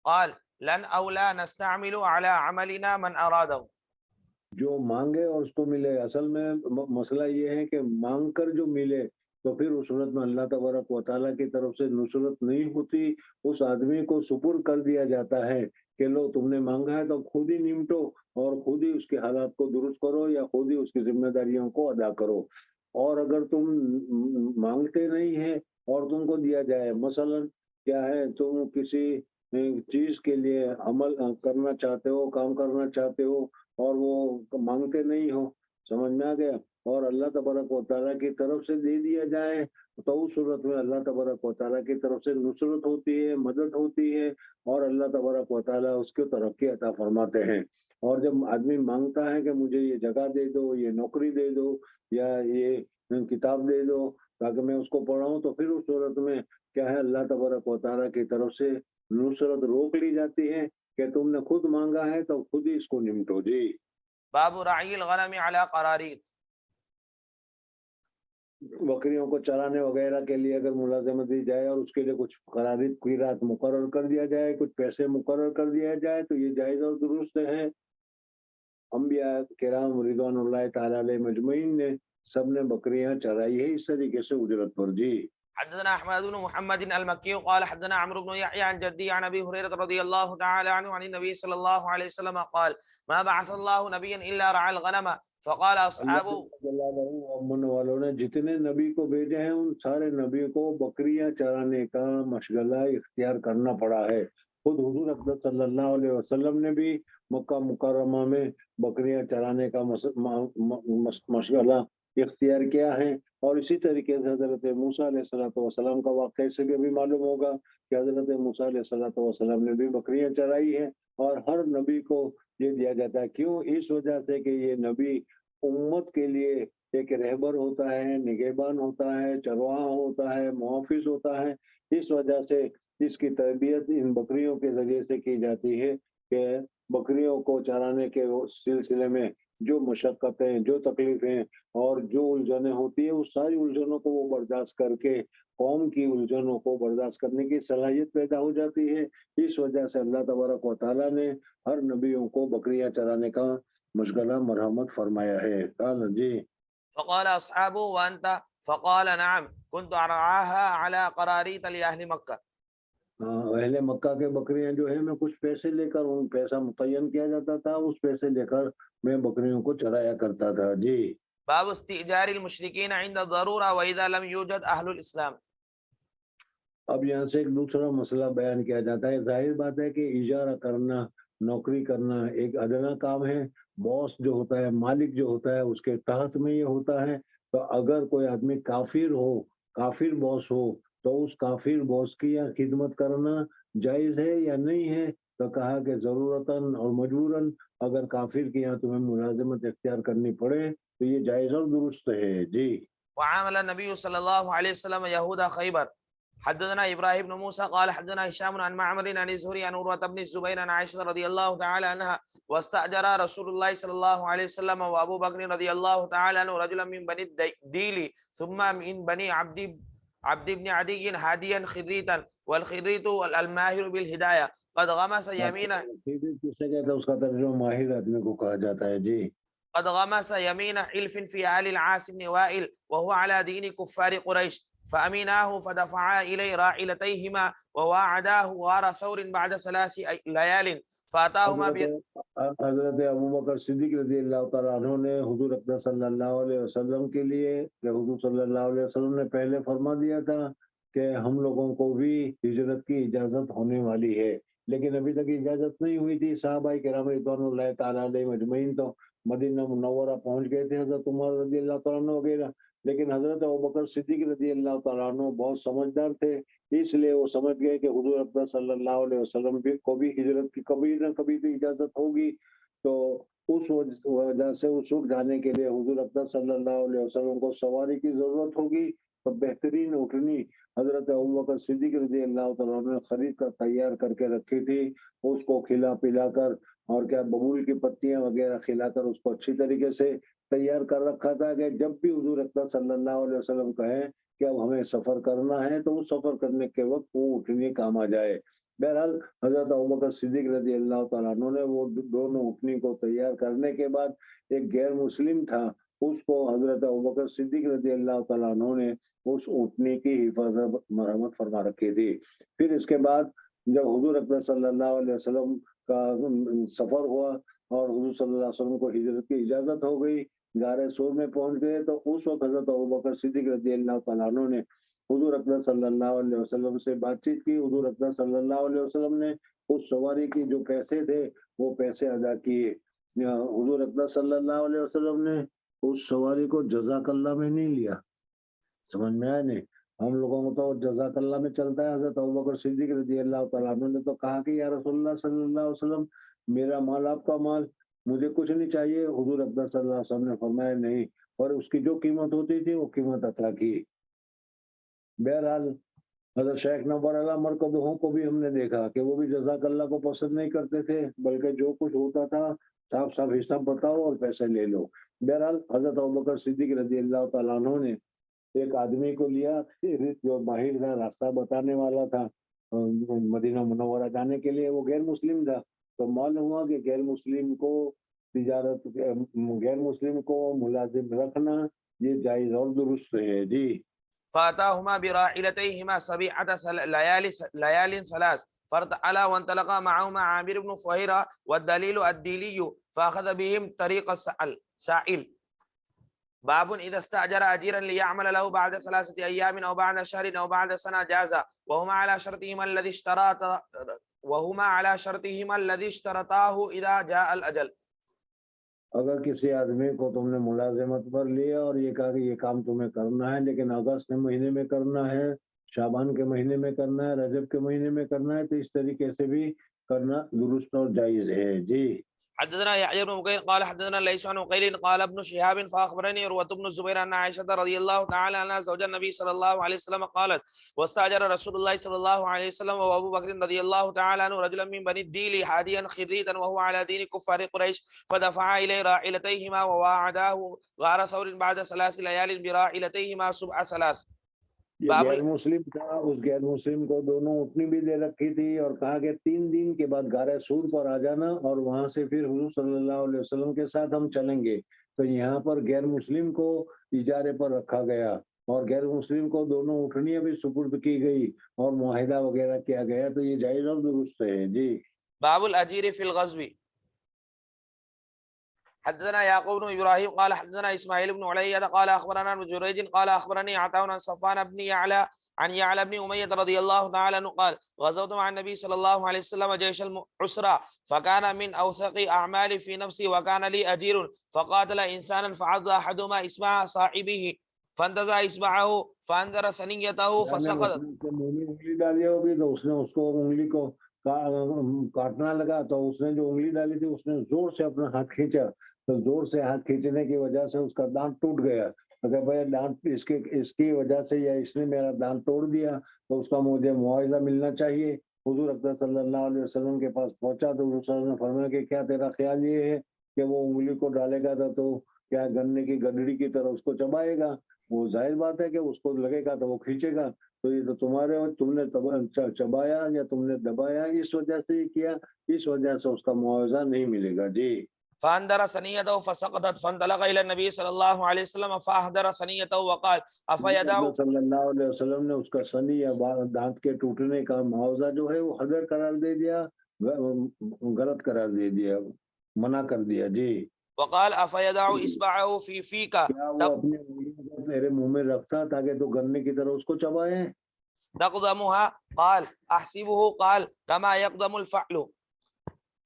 قال لن أو لا نستعمل على عملنا من أراده. جو مانگے اور اس کو ملے. اصل میں مسئلہ یہ ہے کہ مانگ کر جو ملے تو پھر اس صورت میں اللہ تبارک و تعالیٰ کی طرف سے نصرت نہیں ہوتی. اس آدمی کو سپرد کر دیا جاتا ہے کہ لو تم نے مانگا ہے تو خود ہی نمٹو اور خود ہی اس کے حالات کو درست کرو یا خود ہی اس کی ذمہ داریوں کو ادا کرو. اور اگر تم مانگتے نہیں ہیں اور تم کو دیا جائے، مثلا کیا ہے، تم کسی چیز کے لیے عمل کرنا چاہتے ہو، کام کرنا چاہتے ہو اور وہ مانگتے نہیں ہو، سمجھ میں آ گیا، اور اللہ تبارک و تعالیٰ کی طرف سے دے دیا جائے تو اس صورت میں اللہ تبارک و تعالیٰ کی طرف سے نصرت ہوتی ہے، مدد ہوتی ہے اور اللہ تبارک و تعالیٰ اس کو ترقی عطا فرماتے ہیں. اور جب آدمی مانگتا ہے کہ مجھے یہ جگہ دے دو، یہ نوکری دے دو یا یہ کتاب دے دو تاکہ میں اس کو پڑھاؤں، تو پھر اس صورت میں کیا ہے، اللہ تبارک و تعالیٰ کی طرف سے نصرت روک لی جاتی ہے کہ تم نے خود مانگا ہے تو خود ہی اس کو نمٹو. جی. باب رعی الغنم على قراريط. بکریوں کو چرانے وغیرہ کے لیے اگر ملازمت دی جائے اور اس کے لیے کچھ قرارید قیراط مقرر کر دیا جائے، کچھ پیسے مقرر کر دیا جائے تو یہ جائز اور درست ہے. انبیاء کرام رضوان اللہ تعالی علیہ مجمعین نے سب نے بکریاں چرائی ہے اس طریقے سے اجرت پر. جی. حدثنا احمد بن محمد المكي قال حدثنا عمرو بن يحيى عن جدي عن ابي هريره رضي الله تعالى عنه عن النبي صلى الله عليه وسلم قال ما بعث الله نبيا الا رعى الغنم فقال اصحابه. اللہ والوں نے جتنے نبی کو بھیجے ہیں ان سارے نبی کو بکریاں چرانے کا مشغلہ اختیار کرنا پڑا ہے. خود حضور اقدس صلی اللہ علیہ وسلم نے بھی مکہ مکرمہ میں بکریاں چرانے کا مشغلہ اختیار کیا ہے. اور اسی طریقے سے حضرت موسیٰ علیہ الصلوۃ والسلام کا واقعہ سے بھی معلوم ہوگا کہ حضرت موسیٰ علیہ الصلوۃ والسلام نے بھی بکریاں چرائی ہیں. اور ہر نبی کو یہ دیا جاتا ہے، کیوں؟ اس وجہ سے کہ یہ نبی امت کے لیے ایک رہبر ہوتا ہے، نگہبان ہوتا ہے، چرواہا ہوتا ہے، محافظ ہوتا ہے. اس وجہ سے اس کی تربیت ان بکریوں کے ذریعے سے کی جاتی ہے کہ بکریوں کو چرانے کے سلسلے میں جو مشقتیں، جو تکلیفیں اور جو الجھنیں ہوتی ہیں، اس ساری الجھنوں کو وہ برداشت کر کے قوم کی الجھنوں کو برداشت کرنے کی صلاحیت پیدا ہو جاتی ہے. اس وجہ سے اللہ تبارک و تعالیٰ نے ہر نبیوں کو بکریاں چرانے کا مشغلہ مرحمت فرمایا ہے. جی. فقال اصحابه وانت فقال نعم كنت ارعاها على قراريط لاهل مكه. اہل مکہ کے بکریاں جو ہے میں کچھ پیسے لے کر، ان پیسہ متعین کیا جاتا تھا، اس پیسے لے کر میں بکریوں کو چرایا کرتا تھا. جی. باب استئجار المشركين عند الضروره واذا لم يوجد اهل الاسلام. اب یہاں سے ایک دوسرا مسئلہ بیان کیا جاتا ہے. ظاہر بات ہے کہ اجارہ کرنا، نوکری کرنا ایک ادنا کام ہے. باس جو ہوتا ہے، مالک جو ہوتا ہے، اس کے تحت میں یہ ہوتا ہے. تو اگر کوئی آدمی کافر ہو، کافر باس ہو، تو اس کافر باس کی یا خدمت کرنا جائز ہے یا نہیں ہے؟ تو کہا کہ ضرورتاً اور مجبوراً اگر کافر کی یہاں تمہیں ملازمت اختیار کرنی پڑے تو یہ جائز اور درست ہے. جی. وعامل النبي صلى الله عليه وسلم يهود خيبر. حدثنا ابراهيم بن موسى قال حدثنا هشام عن معمر عن الزهري عن عروة بن الزبير عن عائشة رضي الله تعالى عنها واستأجر رسول الله صلى الله عليه وسلم وابو بكر رضي الله تعالى عنه رجلا من بني الديل ثم من بني عبد بن عدي هاديا خريتا والخريت الماهر بالهداية قد غمس يمينه. اس کا ترجمہ ماہر آدمی کو کہا جاتا ہے. جی. قد غمس يمين حلف في آل العاص بن وائل وهو على دين كفار قريش فأميناه فدفعا إليه راحلتيهما وواعداه غار ثور بعد 3 ليال فأتاهما حضرت ابوبکر صدیق رضی اللہ تعالیٰ عنہ نے حضور اقدس صلی اللہ علیہ وسلم کے لیے، کہ حضور صلی اللہ علیہ وسلم نے پہلے فرما دیا تھا کہ ہم لوگوں کو بھی ہجرت کی اجازت ہونے والی ہے، لیکن ابھی تک اجازت نہیں ہوئی تھی. صحابہ کرام رضوان اللہ تعالیٰ علیہ مجمعین تو مدینہ منورہ پہنچ گئے تھے، حضرت عمر رضی اللہ تعالیٰ عنہ وغیرہ، لیکن حضرت ابوبکر صدیق رضی اللہ تعالیٰ عنہ بہت سمجھدار تھے. اس لیے وہ سمجھ گئے کہ حضور اقدس صلی اللہ علیہ وسلم کو بھی ہجرت کی کبھی نہ کبھی تو اجازت ہوگی. تو اس وجہ سے اس وقت جانے کے لیے حضور اقدس صلی اللہ علیہ وسلم کو سواری کی ضرورت ہوگی. تو بہترین اٹھنی حضرت ابوبکر صدیق رضی اللہ تعالیٰ عنہ نے خرید کر تیار کر کے رکھی تھی. اس کو کھلا پلا کر اور کیا ببول کی پتیاں وغیرہ کھلا کر اس کو اچھی طریقے سے تیار کر رکھا تھا کہ جب بھی حضور اقدس صلی اللہ علیہ وسلم کہیں کہ اب ہمیں سفر کرنا ہے تو اس سفر کرنے کے وقت وہ اٹھنے کام آ جائے. بہرحال حضرت ابوبکر صدیق رضی اللہ تعالیٰ عنہ نے وہ دونوں اونٹنی کو تیار کرنے کے بعد ایک غیر مسلم تھا، اس کو حضرت ابوبکر صدیق رضی اللہ تعالیٰ عنہ نے اس اونٹنی کی حفاظت مرمت فرما رکھی تھی۔ پھر اس کے بعد جب حضور اکرم صلی اللہ علیہ وسلم کا سفر ہوا اور حضور صلی اللہ علیہ وسلم کو ہجرت کی اجازت ہو گئی، غار سور میں پہنچ گئے، تو اس وقت حضرت ابوبکر صدیق رضی اللہ تعالیٰ عنہ نے حضور اکرم صلی اللہ علیہ وسلم سے بات چیت کی۔ حضور اکرم صلی اللہ علیہ وسلم نے اس سواری کی جو پیسے تھے وہ پیسے ادا کیے۔ حضور اکرم صلی اللہ علیہ وسلم نے اس سواری کو جزاک اللہ میں نہیں لیا، سمجھ میں آیا نہیں؟ ہم لوگوں کو تو جزاک اللہ میں چلتا ہے۔ حضرت ابوبکر صدیق رضی اللہ تعالیٰ عنہ نے تو کہا کہ یا رسول اللہ صلی اللہ علیہ وسلم، میرا مال آپ کا مال، مجھے کچھ نہیں چاہیے۔ حضور اکرم صلی اللہ علیہ وسلم نے فرمایا نہیں، اور اس کی جو قیمت ہوتی تھی وہ قیمت عطا کی۔ بہرحال حضرت شیخ نور اللہ مرکزوں کو بھی ہم نے دیکھا کہ وہ بھی جزاک اللہ کو پسند نہیں کرتے تھے، بلکہ جو کچھ ہوتا تھا صاف صاف حساب بتاؤ اور پیسے لے لو۔ بہرحال حضرت ابوبکر صدیق رضی اللہ تعالیٰ عنہ نے ایک آدمی کو لیا جو ماہر تھا، راستہ بتانے والا تھا مدینہ منورہ جانے کے لیے، وہ غیر مسلم تھا۔ تو معلوم ہوا کہ غیر مسلم کو تجارت، غیر مسلم کو ملازم رکھنا یہ جائز اور درست ہے جی۔ فاتاهما براحلتيهما 7 ليال 3 فارتحلا وانطلقا معهما عامر بن فهيرة والدليل الديلي فاخذ بهم طريق السائل. باب اذا استاجر اجيرا ليعمل له بعد 3 ايام او بعد شهر او بعد سنه جاز وهما على شرطهما الذي اشترطاه اذا جاء الاجل. اگر کسی آدمی کو تم نے ملازمت پر لیا اور یہ کہا کہ یہ کام تمہیں کرنا ہے، لیکن اگست کے مہینے میں کرنا ہے، شعبان کے مہینے میں کرنا ہے، رجب کے مہینے میں کرنا ہے، تو اس طریقے سے بھی کرنا درست اور جائز ہے جی۔ حدثنا يحيى بن بكير قال حدثنا ليس عن عقيل قال ابن شهاب فاخبرني عروة بن الزبير ان عائشة رضي الله تعالى عنها زوج النبي صلى الله عليه وسلم قالت واستاجر رسول الله صلى الله عليه وسلم وابو بكر رضي الله تعالى عنه رجلا من بني الديل حاديا خريتا وهو على دين كفار قريش فدفع اليه راحلتيهما وواعداه غار ثور بعد 3 ليال براحلتيهما 7 یہ غیر مسلم تھا، اس غیر مسلم کو دونوں اونٹنی بھی دے رکھی تھی اور کہا کہ 3 دن کے بعد غار سور پر آ جانا اور وہاں سے پھر حضور صلی اللہ علیہ وسلم کے ساتھ ہم چلیں گے۔ تو یہاں پر غیر مسلم کو اجارے پر رکھا گیا اور غیر مسلم کو دونوں اونٹنیاں بھی سپرد کی گئی اور معاہدہ وغیرہ کیا گیا، تو یہ جائز اور درست ہے جی۔ باب الاجیر فی الغزو. حدثنا يعقوب بن ابراهيم قال حدثنا اسماعيل بن علية قال اخبرنا ابن جريج قال اخبرني عطاء عن صفوان بن يعلى عن يعلى بن امية رضي الله تعالى عنه قال غزوت مع النبي صلى الله عليه وسلم جيش العسرى فكان من اوثق اعمالي في نفسي وكان لي اجير فقاتل انسانا فعض احدهما اصبع صاحبه فانتزع اصبعه فانذر ثنيته فسقطت. انگلی ڈالی ہوگی تو اس نے اس کو انگلی کو کاٹنا لگا، تو اس نے جو انگلی ڈالی تھی اس نے زور سے اپنا ہاتھ کھینچا، تو زور سے ہاتھ کھینچنے کی وجہ سے اس کا دانت ٹوٹ گیا۔ اگر بھائی دانت اس کی وجہ سے یا اس نے میرا دانت توڑ دیا تو اس کا مجھے معاوضہ ملنا چاہیے۔ حضور اکرم صلی اللہ علیہ وسلم کے پاس پہنچا تو حضور صلی اللہ علیہ وسلم نے فرمایا کہ کیا تیرا خیال یہ ہے کہ وہ انگلی کو ڈالے گا تو کیا گنے کی گڈڑی کی طرح اس کو چبائے گا؟ وہ ظاہر بات ہے کہ اس کو لگے گا تو وہ کھینچے گا، تو یہ تو تمہارے تم نے چبایا یا تم نے دبایا، اس وجہ سے یہ کیا، اس وجہ سے اس کا معاوضہ نہیں ملے گا جی۔ فاندر ثنيته فسقطت فانطلق الى النبي صلى الله عليه وسلم فاحضر ثنيته وقال افيدع. صلی اللہ علیہ وسلم نے اس کا ثنی یا دانت کے ٹوٹنے کا معاوضہ جو ہے وہ حضر قرار دے دیا، غلط قرار دے دیا، منع کر دیا جی۔ وقال افيدع اصبعه في فيك. کیا وہ اپنی انگلیوں کو تیرے منہ میں رکھتا تاکہ تو گنے کی طرح اس کو چبائے؟ تقدمها قال احسبه قال كما يقدم الفعل.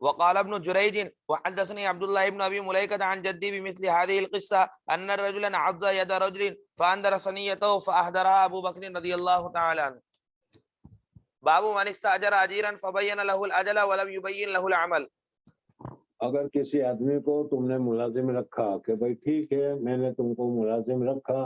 وقال ابن جريج وحدثني عبد الله بن ابي مليكة عن جدي بمثل هذه القصة ان رجلا عض يد رجل فاندر ثنيته فاحضرها ابو بكر رضي الله تعالى عنه. باب من استاجر اجيرا فبين له الاجل ولم يبين له العمل. اگر کسی آدمی کو تم نے ملازم رکھا کہ بھائی ٹھیک ہے میں نے تم کو ملازم رکھا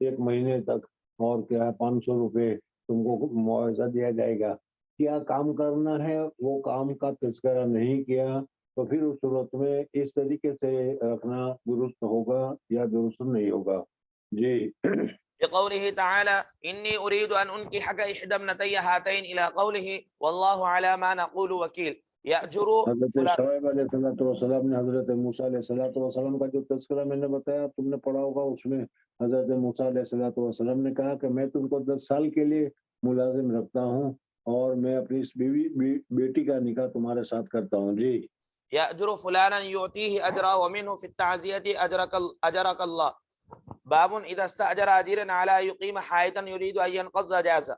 1 مہینے تک اور کیا ہے 500 روپے تم کو معاوضہ دیا جائے گا، کیا کام کرنا ہے وہ کام کا تذکرہ نہیں کیا، تو پھر اس صورت میں اس طریقے سے رکھنا درست ہوگا یا درست نہیں ہوگا؟ جی بقوله تعالى إني أريد أن أنكحك إحدى ابنتي هاتين إلى قوله والله على ما نقول وكيل يأجر حضرت فلان. شعیب علیہ الصلوۃ والسلام نے حضرت موسیٰ علیہ الصلوۃ والسلام کا جو تذکرہ میں نے بتایا تم نے پڑھا ہوگا، اس میں حضرت موسیٰ علیہ الصلوۃ والسلام نے کہا کہ میں تم کو 10 سال کے لیے ملازم رکھتا ہوں اور میں اپنی اس بیٹی کا نکاح تمہارے ساتھ کرتا ہوں. جی يأجر فلانا يعطيه أجرا ومنه في التعزية أجرك الله. باب إذا استأجر أجيرا على يقيم حائطا يريد أن ينقض جازا.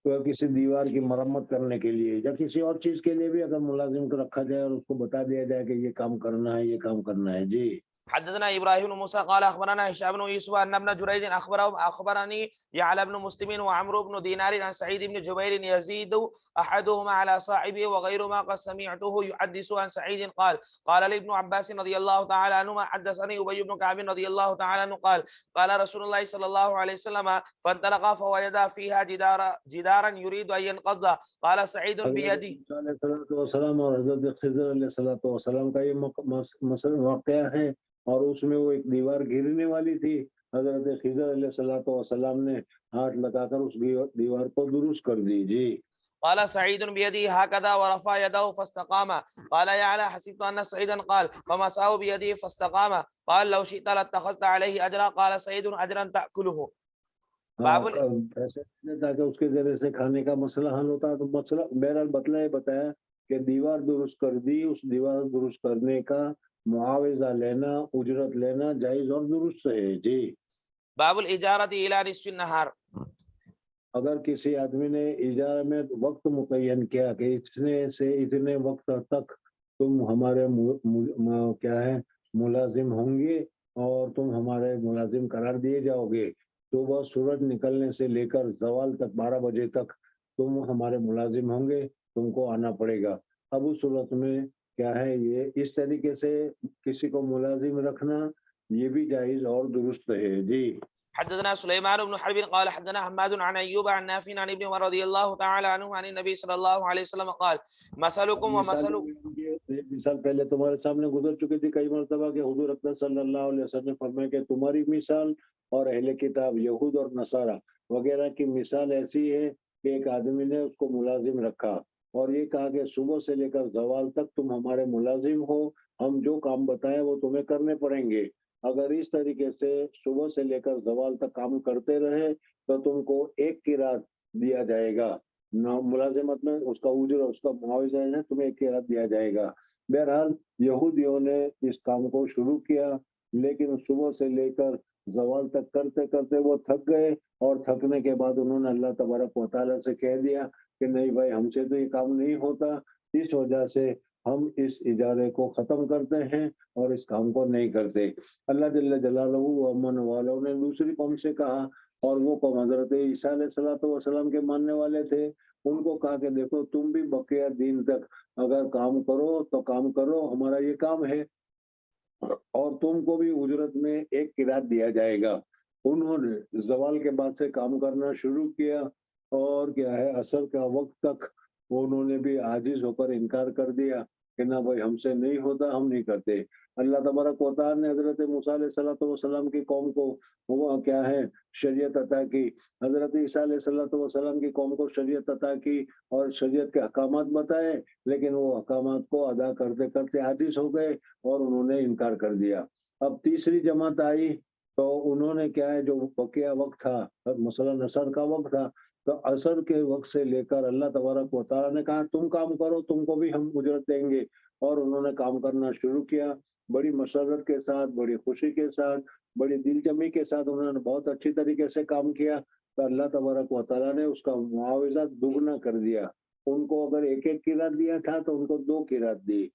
تو کسی دیوار کی مرمت کرنے کے لیے یا کسی اور چیز کے لیے بھی اگر ملازم کو رکھا جائے اور اس کو بتا دیا جائے کہ یہ کام کرنا ہے، یہ کام کرنا ہے. جی حدثنا ابراهيم بن موسى قال اخبرنا هشام بن يوسف ان ابن جريج اخبرني يعلى بن مسلم وعمرو بن دينار عن سعيد بن جبير يزيد احدهما على صاحبه وغير ما قد سمعته يحدث عن سعيد قال قال لابن عباس رضي الله تعالى عنهما حدثني ابي بن كعب رضي الله تعالى عنه قال قال رسول الله صلى الله عليه وسلم فانطلقا فوجدا فيها جدارا يريد ان ينقض قال سعيد بيده. حضرت اور حضرت خضر علیہ السلام کا یہ واقعہ ہے، اور اس میں وہ ایک دیوار گرنے والی تھی. حضرت خضر علیہ السلام نے ہاتھ لگا کر اس دیوار کو درست کر دی. جی قال سعيد بيده هكذا ورفع يده فاستقام. قال يعلى حسبت ان سعيدا قال فمساه بيده فاستقام. قال لو شئت لاتخذت عليه اجرا. قال سعيد اجرا تاكله. باب ایسے تاکہ اس کے ذریعے سے کھانے کا مسئلہ حل ہوتا. تو مسئلہ بہرحال بتایا کہ دیوار درست کر دی، اس دیوار درست کرنے کا معاوضہ لینا، اجرت لینا جائز اور درست ہے. جی باب الاجارة الى نصف النهار. اگر کسی آدمی نے اجارہ میں وقت متعین کیا کہ اتنے سے اتنے وقت تک تم ہمارے کیا ہے ملازم ہوں گے اور تم ہمارے ملازم قرار دیے جاؤ گے، صبح سورج نکلنے سے لے کر زوال تک 12 بجے تک تم ہمارے ملازم ہوں گے، تم کو آنا پڑے گا. اب اس صورت میں کیا ہے، یہ اس طریقے سے کسی کو ملازم رکھنا یہ بھی جائز اور درست ہے. جی حدثنا سليمان بن حرب قال حدثنا حماد عن ايوب عن نافع عن ابن عمر رضي الله تعالى عنه عن النبي صلى الله عليه وسلم قال مثلكم ومثل. مثال پہلے تمہارے سامنے گزر چکی تھی کئی مرتبہ کہ حضور اکرم صلی اللہ علیہ وسلم نے فرمایا کہ تمہاری مثال اور اہل کتاب یہود اور نصارہ وغیرہ کی مثال ایسی ہے کہ ایک آدمی نے اس کو ملازم رکھا اور یہ کہا کہ صبح سے لے کر زوال تک تم ہمارے ملازم ہو، ہم جو کام بتائیں وہ تمہیں کرنے پڑیں گے. اگر اس طریقے سے صبح سے لے کر زوال تک کام کرتے رہے تو تم کو ایک کی رات دیا جائے گا. ملازمت میں اس کا اجر اس کا معاوضہ ہے، تمہیں ایک کی رات دیا جائے گا. بہرحال یہودیوں نے اس کام کو شروع کیا، لیکن صبح سے لے کر زوال تک کرتے کرتے وہ تھک گئے، اور تھکنے کے بعد انہوں نے اللہ تبارک و تعالیٰ سے کہہ دیا کہ نہیں بھائی ہم سے تو یہ کام نہیں ہوتا، اس وجہ سے ہم اس اجارے کو ختم کرتے ہیں اور اس کام کو نہیں کرتے. اللہ جل جلالہ و امن والوں نے دوسری قوم سے کہا، اور وہ قوم حضرت عیسیٰ علیہ السلام کے ماننے والے تھے، ان کو کہا کہ دیکھو تم بھی بقیہ دین تک اگر کام کرو تو کام کرو، ہمارا یہ کام ہے اور تم کو بھی اجرت میں ایک قرات دیا جائے گا. انہوں نے زوال کے بعد سے کام کرنا شروع کیا، اور کیا ہے عصر کا وقت تک انہوں نے بھی عاجز ہو کر انکار کر دیا کہ نہ بھائی ہم سے نہیں ہوتا، ہم نہیں کرتے. اللہ تبارک و تعالیٰ نے حضرت موسیٰ علیہ السلام کی قوم کو وہ کیا ہے شریعت عطا کی، حضرت عیسیٰ علیہ السلام کی قوم کو شریعت عطا کی اور شریعت کے احکامات بتائے، لیکن وہ احکامات کو ادا کرتے کرتے عاجز ہو گئے اور انہوں نے انکار کر دیا. اب تیسری جماعت آئی تو انہوں نے کیا ہے جو بقیہ وقت تھا، مثلا عصر کا وقت تھا، تو عصر کے وقت سے لے کر اللہ تبارک و تعالیٰ نے کہا تم کام کرو، تم کو بھی ہم اجرت دیں گے. اور انہوں نے کام کرنا شروع کیا، بڑی مسرت کے ساتھ، بڑی خوشی کے ساتھ، بڑی دل جمی کے ساتھ انہوں نے بہت اچھی طریقے سے کام کیا. تو اللہ تبارک و تعالیٰ نے اس کا معاوضہ دگنا کر دیا. ان کو اگر ایک ایک قرات دیا تھا تو ان کو 2 قرات دی.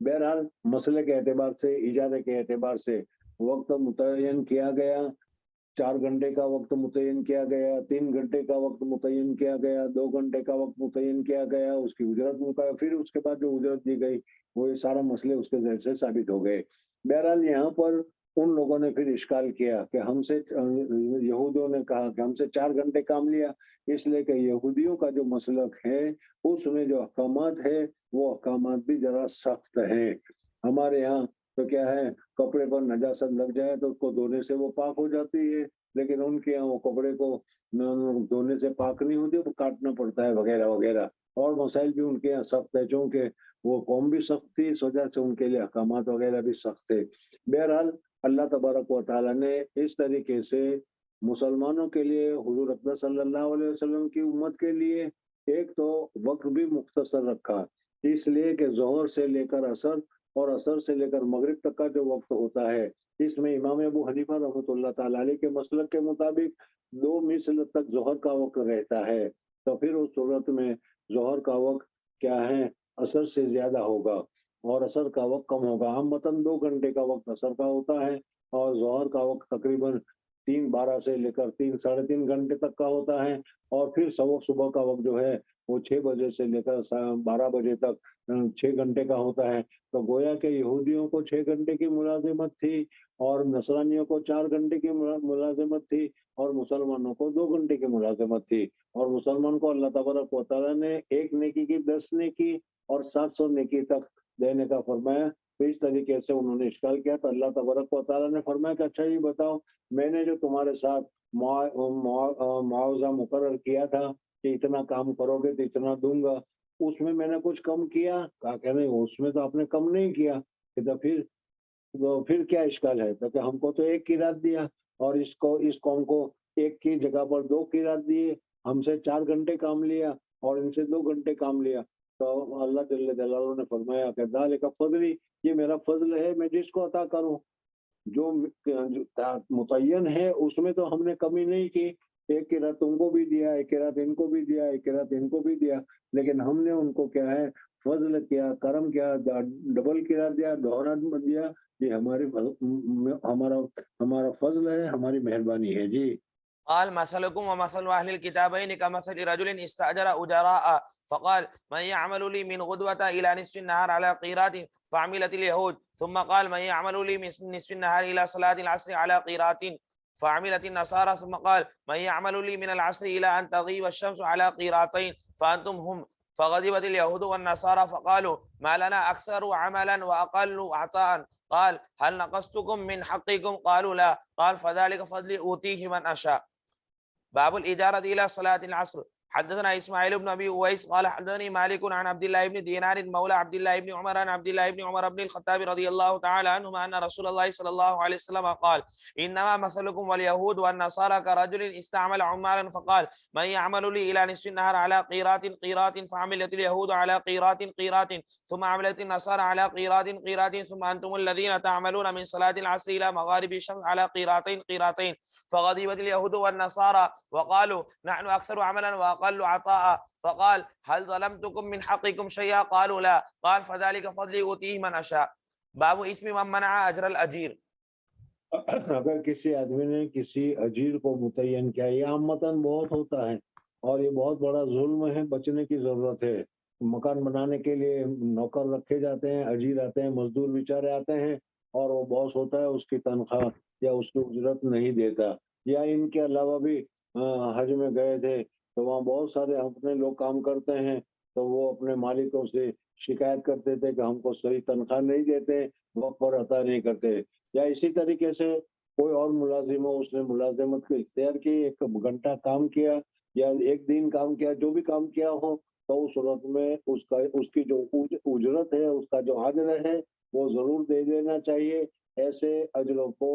بہرحال مسئلے کے اعتبار سے، اجارے کے اعتبار سے وقت متعین کیا گیا، 4 گھنٹے کا وقت متعین کیا گیا، 3 گھنٹے کا وقت متعین کیا گیا، 2 گھنٹے کا وقت متعین کیا گیا، اس کی اجرت مقرر، پھر اس کے بعد جو اجرت دی گئی وہ یہ سارا مسئلے اس کے ذریعے سے ثابت ہو گئے. بہرحال یہاں پر ان لوگوں نے پھر اشکال کیا کہ ہم سے یہودیوں نے کہا کہ ہم سے 4 گھنٹے کام لیا، اس لیے کہ یہودیوں کا جو مسلک ہے اس میں جو احکامات ہے وہ احکامات بھی ذرا سخت ہیں. ہمارے یہاں تو کیا ہے کپڑے پر نجاست لگ جائے تو اس کو دھونے سے وہ پاک ہو جاتی ہے، لیکن ان کے یہاں وہ کپڑے کو دھونے سے پاک نہیں ہوتی، وہ کاٹنا پڑتا ہے وغیرہ وغیرہ، اور مسائل بھی ان کے یہاں سخت ہے، چونکہ وہ قوم بھی سخت تھی، اس وجہ سے ان کے لیے احکامات وغیرہ بھی سخت تھے۔ بہرحال اللہ تبارک و تعالیٰ نے اس طریقے سے مسلمانوں کے لیے، حضور اکرم صلی اللہ علیہ وسلم کی امت کے لیے ایک تو وقت بھی مختصر رکھا، اس لیے کہ ظہر سے لے کر عصر اور عصر سے لے کر مغرب تک کا جو وقت ہوتا ہے، اس میں امام ابو حنیفہ رحمۃ اللہ تعالیٰ علیہ کے مسلک کے مطابق 2 مثل تک ظہر کا وقت رہتا ہے، تو پھر اس صورت میں ظہر کا وقت کیا ہے عصر سے زیادہ ہوگا اور عصر کا وقت کم ہوگا۔ عامتاً 2 گھنٹے کا وقت عصر کا ہوتا ہے اور ظہر کا وقت تقریباً 3:12 سے لے کر 3 ساڑھے 3 گھنٹے تک کا ہوتا ہے، اور پھر صبح کا وقت جو ہے وہ 6 بجے سے لے کر 12 بجے تک 6 گھنٹے کا ہوتا ہے۔ تو گویا کہ یہودیوں کو 6 گھنٹے کی ملازمت تھی اور نصرانیوں کو 4 گھنٹے کی ملازمت تھی اور مسلمانوں کو 2 گھنٹے کی ملازمت تھی، اور مسلمان کو اللہ تبارک و تعالیٰ نے 1 نیکی کی 10 نیکی اور 700 نیکی تک دینے کا فرمایا۔ تو اس طریقے سے انہوں نے اشکال کیا، تو اللہ تبارک و تعالیٰ نے فرمایا کہ اچھا یہ بتاؤ، میں نے جو تمہارے ساتھ معاوضہ مقرر کیا تھا کہ اتنا کام کرو گے تو اتنا دوں گا، اس میں نے کچھ کم کیا؟ کہا کہ نہیں، اس میں تو آپ نے کم نہیں کیا۔ کہ تو پھر کیا اشکال ہے؟ تو کہ ہم کو تو 1 قیراط دیا اور اس قوم کو 1 کی جگہ پر 2 قیراط دیے، ہم سے 4 گھنٹے کام لیا اور ان سے 2 گھنٹے کام لیا۔ تو اللہ جل جلالہ نے فرمایا کہ ذالک فضلی، یہ میرا فضل ہے، میں جس کو عطا کروں، جو متعین ہے اس میں تو ہم نے کمی نہیں کی، 1 قیراط تم کو بھی دیا، 1 قیراط ان کو بھی دیا، 1 قیراط ان کو بھی دیا، لیکن ہم نے ان کو کیا ہے فضل کیا، کرم کیا، ڈبل قیراط دیا، دوہرا دیا۔ یہ ہمارا فضل ہے، ہماری مہربانی ہے جی۔ قال مثلكم ومثل أهل الكتابين كمثل رجل استأجر أجراء فقال من يعمل لي من غدوة إلى نصف النهار على قيراط فعملت اليهود، ثم قال من يعمل لي من نصف النهار إلى صلاة العصر على قيراط فعملت النصارى، ثم قال من يعمل لي من العصر إلى أن تغيب الشمس على قيراطين فأنتم هم، فغضبت اليهود والنصارى فقالوا ما لنا أكثر عملا وأقل عطاء. قال هل نقصتكم من حقكم؟ قالوا لا. قال فذلك فضلي أوتيه من أشاء. باب الإجارة إلى صلاة العصر. حدثنا إسماعيل بن أبي أويس قال حدثني مالك عن عبد الله بن دينار مولى عبد الله بن عمر عن عبد الله بن عمر بن الخطاب رضي الله تعالى عنهما أن رسول الله صلى الله عليه وسلم قال إنما مثلكم واليهود والنصارى كرجل استعمل عمالا فقال من يعمل لي إلى نصف النهار على قيراط فعملت اليهود على قيراط ثم عملت النصارى على قيراط ثم أنتم الذين تعملون من صلاة العصر إلى مغارب الشمس على قيراطين فغضبت اليهود والنصارى وقالوا نحن أكثر عملا وأقل عطاء. فقال هل ظلمتكم من حقكم شيئا؟ قالوا لا. قال فذلك فضلي أوتيه من أشاء. باب اسم من منع أجر الأجير. اگر کسی آدمی نے کسی اجیر کو متعین کیا، یہ عامتاً بہت ہوتا ہے اور یہ بہت بڑا ظلم ہے، بچنے کی ضرورت ہے۔ مکان بنانے کے لیے نوکر رکھے جاتے ہیں، اجیر آتے ہیں، مزدور بیچارے آتے ہیں، اور وہ باس ہوتا ہے اس کی تنخواہ یا اس کی اجرت نہیں دیتا۔ یا ان کے علاوہ بھی حج میں گئے تھے تو وہاں بہت سارے اپنے لوگ کام کرتے ہیں، تو وہ اپنے مالکوں سے شکایت کرتے تھے کہ ہم کو صحیح تنخواہ نہیں دیتے، وقت پر عطا نہیں کرتے۔ یا اسی طریقے سے کوئی اور ملازم ہو، اس نے ملازمت کو اختیار کی، 1 گھنٹہ کام کیا یا 1 دن کام کیا، جو بھی کام کیا ہو، تو اس صورت میں اس کی جو اجرت ہے، اس کا جو اجر ہے وہ ضرور دے دینا چاہیے۔ ایسے اجروں کو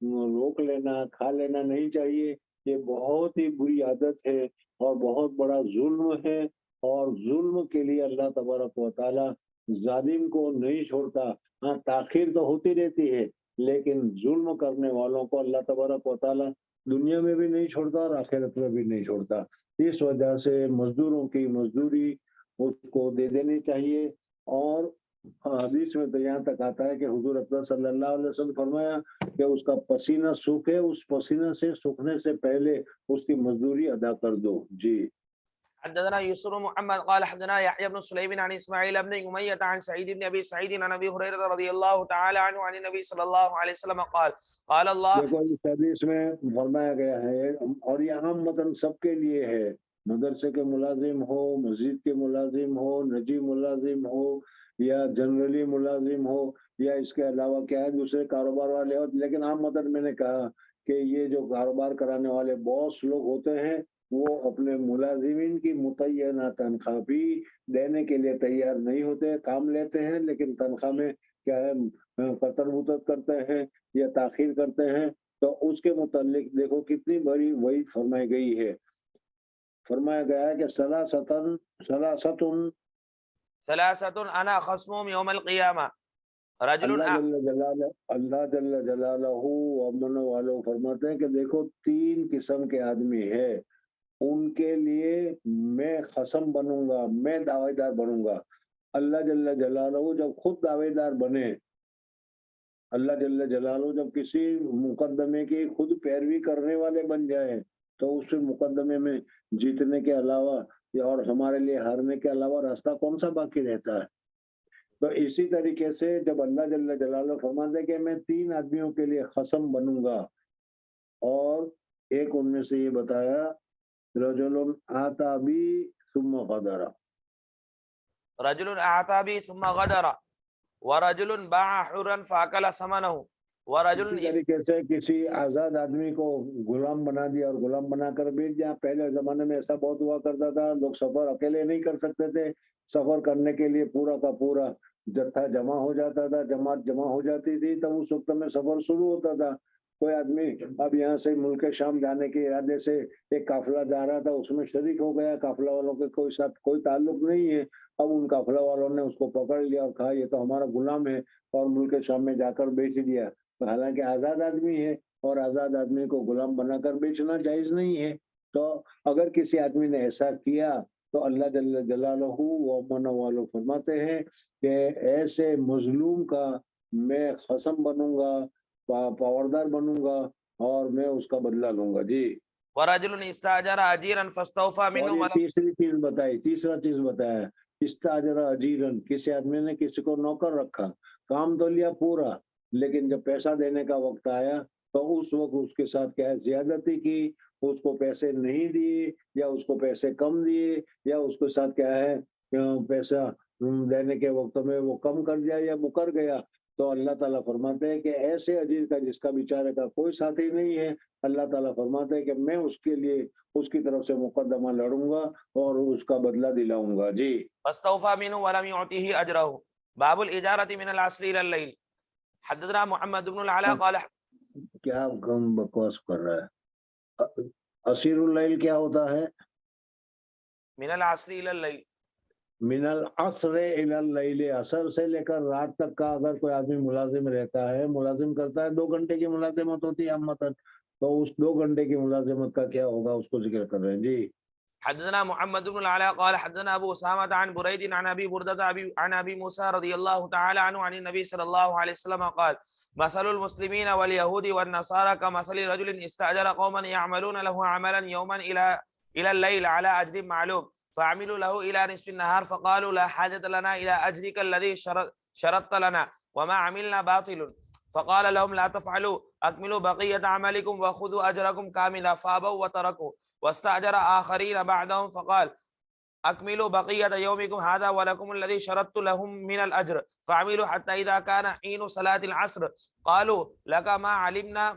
روک لینا، کھا لینا نہیں چاہیے۔ یہ بہت ہی بری عادت ہے اور بہت بڑا ظلم ہے، اور ظلم کے لیے اللہ تبارک و تعالیٰ ظالم کو نہیں چھوڑتا۔ ہاں، تاخیر تو ہوتی رہتی ہے، لیکن ظلم کرنے والوں کو اللہ تبارک و تعالیٰ دنیا میں بھی نہیں چھوڑتا اور آخرت میں بھی نہیں چھوڑتا۔ اس وجہ سے مزدوروں کی مزدوری اس کو دے دینی چاہیے۔ اور حدیث میں تو یہاں تک آتا ہے کہ حضور اکرم صلی اللہ علیہ وسلم فرمایا کہ اس کا پسینہ سوکھے، اس پسینہ سے سوکھنے سے پہلے اس کی مزدوری ادا کر دو جی۔ حدثنا يسر محمد قال حدثنا يحيى بن سليم عن اسماعيل بن أمية عن سعيد بن ابي سعيد عن ابي هريرة رضي الله تعالى عنه عن النبي صلى الله عليه وسلم قال الله دیکھو اس حدیث میں فرمایا گیا ہے، اور یہ عام مطلب سب کے لیے ہے، مدرسے کے ملازم ہو، مسجد کے ملازم ہو، نجی ملازم ہو یا جنرلی ملازم ہو یا اس کے علاوہ کیا ہے دوسرے کاروبار والے ہو، لیکن عام مدد میں نے کہا کہ یہ جو کاروبار کرانے والے باس لوگ ہوتے ہیں وہ اپنے ملازمین کی متعینہ تنخواہ بھی دینے کے لیے تیار نہیں ہوتے، کام لیتے ہیں لیکن تنخواہ میں کیا ہے قطر بطر کرتے ہیں یا تاخیر کرتے ہیں۔ تو اس کے متعلق دیکھو کتنی بڑی وعید فرمائی گئی ہے، فرمایا گیا ہے کہ سلاستن ثلاثة أنا خصمهم يوم القيامة رجل اللہ جل جلالہ ومن والو فرماتے ہیں کہ دیکھو 3 قسم کے آدمی ہے، ان کے لیے میں خصم بنوں گا، میں دعوی دار بنوں گا۔ اللہ جل جلالہ جب خود دعوی دار بنے، اللہ جل جلالہ جب کسی مقدمے کی خود پیروی کرنے والے بن جائے تو اس مقدمے میں جیتنے کے علاوہ اور ہمارے لیے ہارنے کے علاوہ راستہ کون سا باقی رہتا ہے؟ تو اسی طریقے سے جب اللہ جل جلالہ فرماتے کہ میں 3 آدمیوں کے لیے خصم بنوں گا، اور ایک ان میں سے یہ بتایا رجل آتا بی ثم غدر، رجل أعطى بي ثم غدر ورجل باع حرا فأكل ثمنه ورجل اسی طریقے سے کسی آزاد آدمی کو غلام بنا دیا اور غلام بنا کر بیچ دیا۔ پہلے زمانے میں ایسا بہت ہوا کرتا تھا، لوگ سفر اکیلے نہیں کر سکتے تھے، سفر کرنے کے لیے پورا کا پورا جتھا جمع ہو جاتا تھا، جماعت جمع ہو جاتی تھی، تب اس وقت میں سفر شروع ہوتا تھا۔ کوئی آدمی اب یہاں سے ملک شام جانے کے ارادے سے ایک قافلہ جا رہا تھا، اس میں شریک ہو گیا، قافلہ والوں کے کوئی ساتھ کوئی تعلق نہیں ہے، اب ان قافلہ والوں نے اس کو پکڑ لیا اور کہا یہ تو ہمارا غلام ہے، اور ملک شام میں جا کر بیچ دیا۔ حالانکہ آزاد آدمی ہے اور آزاد آدمی کو غلام بنا کر بیچنا جائز نہیں ہے۔ تو اگر کسی آدمی نے ایسا کیا تو اللہ جل جلالہ ومن والو فرماتے ہیں کہ ایسے مظلوم کا میں خصم بنوں گا، پاوردار بنوں گا، اور میں اس کا بدلہ لوں گا۔ جی، ورجل استاجر اجيرا فاستوفى منه اور یہ ولم تیسری چیز بتائی، تیسرا چیز بتایا استاجر اجیرن، کسی آدمی نے کسی کو نوکر رکھا، کام تو لیا پورا، لیکن جب پیسہ دینے کا وقت آیا تو اس وقت اس کے ساتھ کیا ہے زیادتی کی، اس کو پیسے نہیں دیے یا اس کو پیسے کم دیے یا اس کے ساتھ کیا ہے پیسہ دینے کے وقت میں وہ کم کر دیا یا مکر گیا، تو اللہ تعالیٰ فرماتے ہیں کہ ایسے عجیز کا جس کا بیچارے کا کوئی ساتھی نہیں ہے، اللہ تعالیٰ فرماتے ہیں کہ میں اس کے لیے اس کی طرف سے مقدمہ لڑوں گا اور اس کا بدلہ دلاؤں گا۔ جی، فاستوفى منه ولم يعطيه اجره باب الاجاره من العصر الى الليل حدثنا محمد بن العلاء قال کیا غم بکواس کر رہا ہے؟ اسیر اللیل کیا ہوتا ہے؟ من العصر الى الليل من العصر الى اللیل، عصر سے لے کر رات تک کا اگر کوئی آدمی ملازم رہتا ہے، ملازم کرتا ہے، 2 گھنٹے کی ملازمت ہوتی ہے عامةً، تو اس 2 گھنٹے کی ملازمت کا کیا ہوگا اس کو ذکر کر رہے ہیں۔ جی، حدثنا محمد بن العلاء قال حدثنا ابو اسامه عن بريد عن ابي برده عن ابي موسى رضي الله تعالى عنه عن النبي صلى الله عليه وسلم قال مثل المسلمين واليهود والنصارى كمثل رجل استاجر قوما يعملون له عملا يوما الى الليل على اجر معلوم فعملوا له الى نصف النهار فقالوا لا حاجه لنا الى اجرك الذي شرطت لنا وما عملنا باطل فقال لهم لا تفعلوا اكملوا بقيه عملكم وخذوا اجركم كاملا فابوا وتركوا واستأجر آخرين بعدهم فقال أكملوا بقية يومكم هذا ولكم الذي شرطت لهم من الأجر فعملوا حتى إذا كان حين صلاة العصر قالوا لك ما عملنا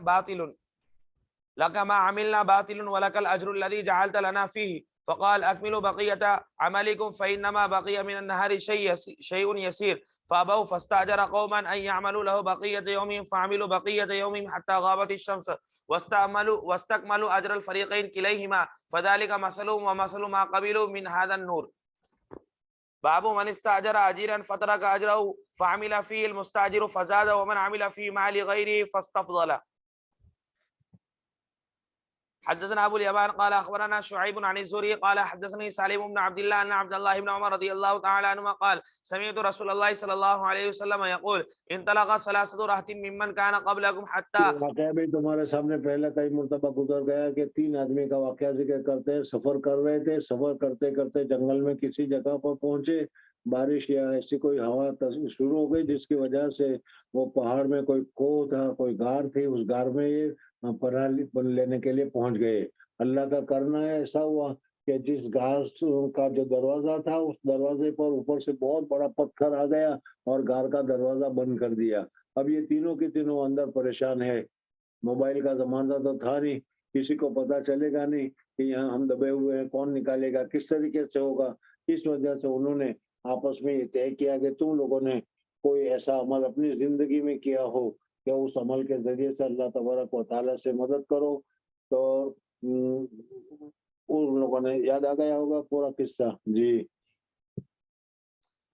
باطل ولك الأجر الذي جعلت لنا فيه فقال أكملوا بقية عملكم فإنما بقي من النهار شيء يسير فأبوا فاستأجر قوما أن يعملوا له بقية يومهم فعملوا بقية يومهم حتى غابت الشمس واستكملوا أجر الفريقين كليهما فذلك مثلهم ومثل ما قبلوا من هذا النور باب من استأجر أجيرا فترك أجره فعمل فيه المستأجر فزاد ومن عمل فيه مع لغيره فاستفضل حدثنا ابو اليمان قال اخبرنا شعيب عن الزهري قال حدثني سالم بن عبد الله ان عبد الله بن عمر رضي الله تعالى عنهما قال سمعت رسول الله صلى الله عليه وسلم يقول انطلق 3 رهط ممن كان قبلكم حتى واقعہ بھی تمہارے سامنے پہلے کئی مرتبہ گزر گیا کہ 3 آدمی کا واقعہ ذکر کرتے ہیں، سفر کر رہے تھے، سفر کرتے کرتے جنگل میں کسی جگہ پر پہنچے، بارش یا ایسی کوئی ہوا شروع ہو گئی جس کی وجہ سے وہ پہاڑ میں کوئی کوہ تھا، کوئی غار تھی، اس غار میں یہ پناہ لینے کے لیے پہنچ گئے۔ اللہ کا کرنا ہے ایسا ہوا کہ جس گھاس کا جو دروازہ تھا اس دروازے پر اوپر سے بہت بڑا پتھر آ گیا اور گھر کا دروازہ بند کر دیا. اب یہ تینوں کی تینوں اندر پریشان ہے. موبائل کا زمانہ تو تھا نہیں, کسی کو پتا چلے گا نہیں کہ یہاں ہم دبے ہوئے ہیں, کون نکالے گا, کس طریقے سے ہوگا. اس وجہ سے انہوں نے آپس میں یہ طے کیا کہ تم لوگوں نے کوئی ایسا عمل اپنی زندگی میں کیا ہو کہ اس عمل کے ذریعے سے اللہ تبارک و تعالیٰ سے مدد کرو. تو ان لوگوں نے یاد آ گیا ہوگا پورا قصہ. جی.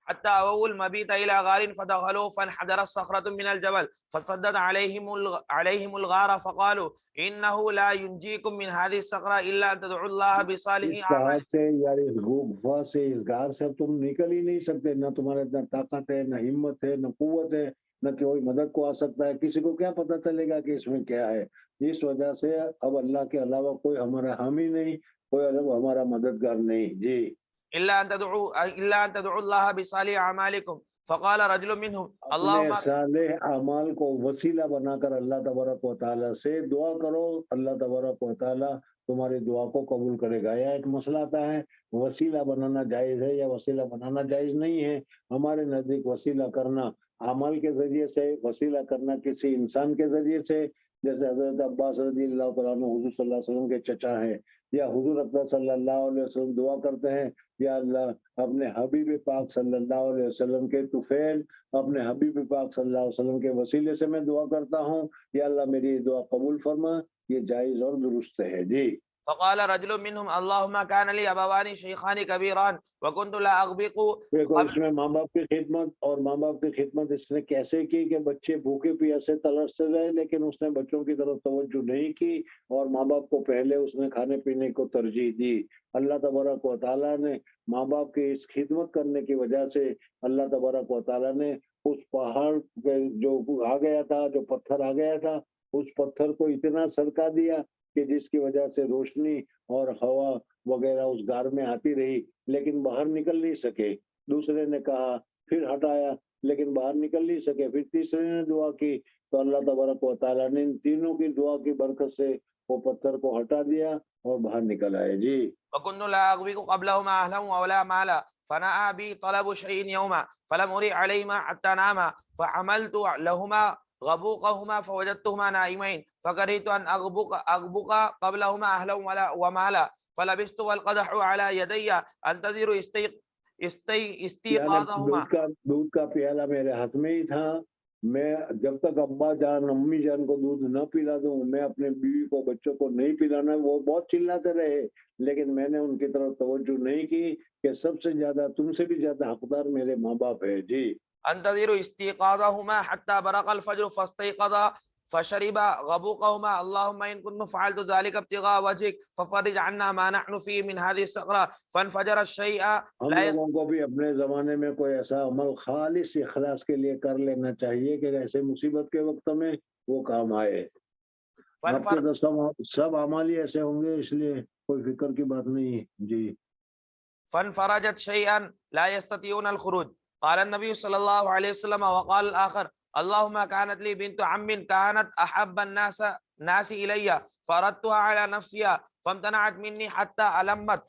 حتى أووا المبيت إلى غار فدخلوا فانحدرت صخرة من الجبل فصدت عليهم الغار فقالوا إنه لا ينجيكم من هذه الصخرة إلا أن تدعوا الله اس بصالح پہاڑ أعمالكم. سے یار اس گفا سے اس غار سے تم نکل ہی نہیں سکتے, نہ تمہارے اتنا طاقت ہے, نہ ہمت ہے, نہ قوت ہے, نہ کوئی مدد کو آ سکتا ہے. کسی کو کیا پتا چلے گا کہ اس میں کیا ہے. اس وجہ سے اب اللہ کے علاوہ کوئی ہمارا حامی نہیں, کوئی ہمارا مددگار نہیں. جی. إلا أن تدعوا الله بصالح أعمالكم. فقال رجل منهم اپنے اللهم. صالح اعمال کو وسیلہ بنا کر اللہ تبارک و تعالیٰ سے دعا کرو, اللہ تبارک و تعالیٰ تمہاری دعا کو قبول کرے گا. یا ایک مسئلہ آتا ہے وسیلہ بنانا جائز ہے یا وسیلہ بنانا جائز نہیں ہے. ہمارے نزدیک وسیلہ کرنا اعمال کے ذریعے سے, وسیلہ کرنا کسی انسان کے ذریعے سے, جیسے حضرت عباس رضی اللہ تعالیٰ عنہ حضور صلی اللہ علیہ وسلم کے چچا ہیں, یا حضور اکبر صلی اللہ علیہ وسلم دعا کرتے ہیں یا اللہ اپنے حبیب پاک صلی اللہ علیہ وسلم کے طفیل, اپنے حبیب پاک صلی اللہ علیہ وسلم کے وسیلے سے میں دعا کرتا ہوں, یا اللہ میری یہ دعا قبول فرما. یہ جائز اور درست ہے. جی. فقال رجل منهم اللهم كان لي أبوان شيخان كبيران وكنت لا أغبق دیکھو قبل. اس میں ماں باپ کی خدمت, اور ماں باپ کی خدمت اس نے کیسے کی کہ بچے بھوکے پیاسے ترستے رہے, لیکن اس نے بچوں کی طرف توجہ نہیں کی اور ماں باپ کو پہلے اس نے کھانے پینے کو ترجیح دی. اللہ تبارک و تعالیٰ نے ماں باپ کی اس خدمت کرنے کی وجہ سے اللہ تبارک و تعالیٰ نے اس پہاڑ پہ جو آ گیا تھا, جو پتھر آ گیا تھا, اس پتھر کو اتنا سرکا دیا کہ جس کی وجہ سے روشنی اور ہوا وغیرہ اس غار میں آتی رہی لیکن باہر نکل نہیں سکے. دوسرے نے کہا, پھر ہٹایا لیکن باہر نکل نہیں سکے. پھر تیسرے نے دعا کی تو اللہ تبارک و تعالیٰ نے ان تینوں کی دعا کی برکت سے وہ پتھر کو ہٹا دیا اور باہر نکل آئے. جی. وكنت لا أغبق قبلهما أهلا ولا مالا فنأى بي طلب شيء يوما فلم أري عليهما حتى ناما فعملت لهما غبوقهما فوجدتهما نائمين فكرهت أن أغبق قبلهما أهلا ومالا فلبست والقدح على يدي أنتظر پیالہ استيقاظهما. دودھ کا پیالہ میرے ہاتھ میں ہی تھا. میں جب تک ابا جان امی جان کو دودھ نہ پلا دوں میں اپنے بیوی کو بچوں کو نہیں پلانا. وہ بہت چلاتے رہے لیکن میں نے ان کی طرف توجہ نہیں کی کہ سب سے زیادہ تم سے بھی زیادہ حقدار میرے ماں باپ ہے. جی. أنتظر استيقاظهما حتى برق الفجر فاستيقظا فشرب غبوقهما اللهم إن كنت فعلت ذلك ابتغاء وجهك ففرج عنا ما نحن فيه من هذه الصخرة فانفجر الشيء. ہم لوگوں کو بھی اپنے زمانے میں کوئی ایسا عمل خالص اخلاص کے لیے کر لینا چاہیے کہ ایسے مصیبت کے وقت میں وہ کام آئے. آپ کے تو سب اعمال ہی ایسے ہوں گے, اس لیے کوئی فکر کی بات نہیں. جی. فانفرجت شيئا لا يستطيعون الخروج. قال النبي صلى الله عليه وسلم وقال الآخر اللهم كانت لي بنت عم كانت أحب الناس إلي فردتها على نفسها فامتنعت مني حتى ألمت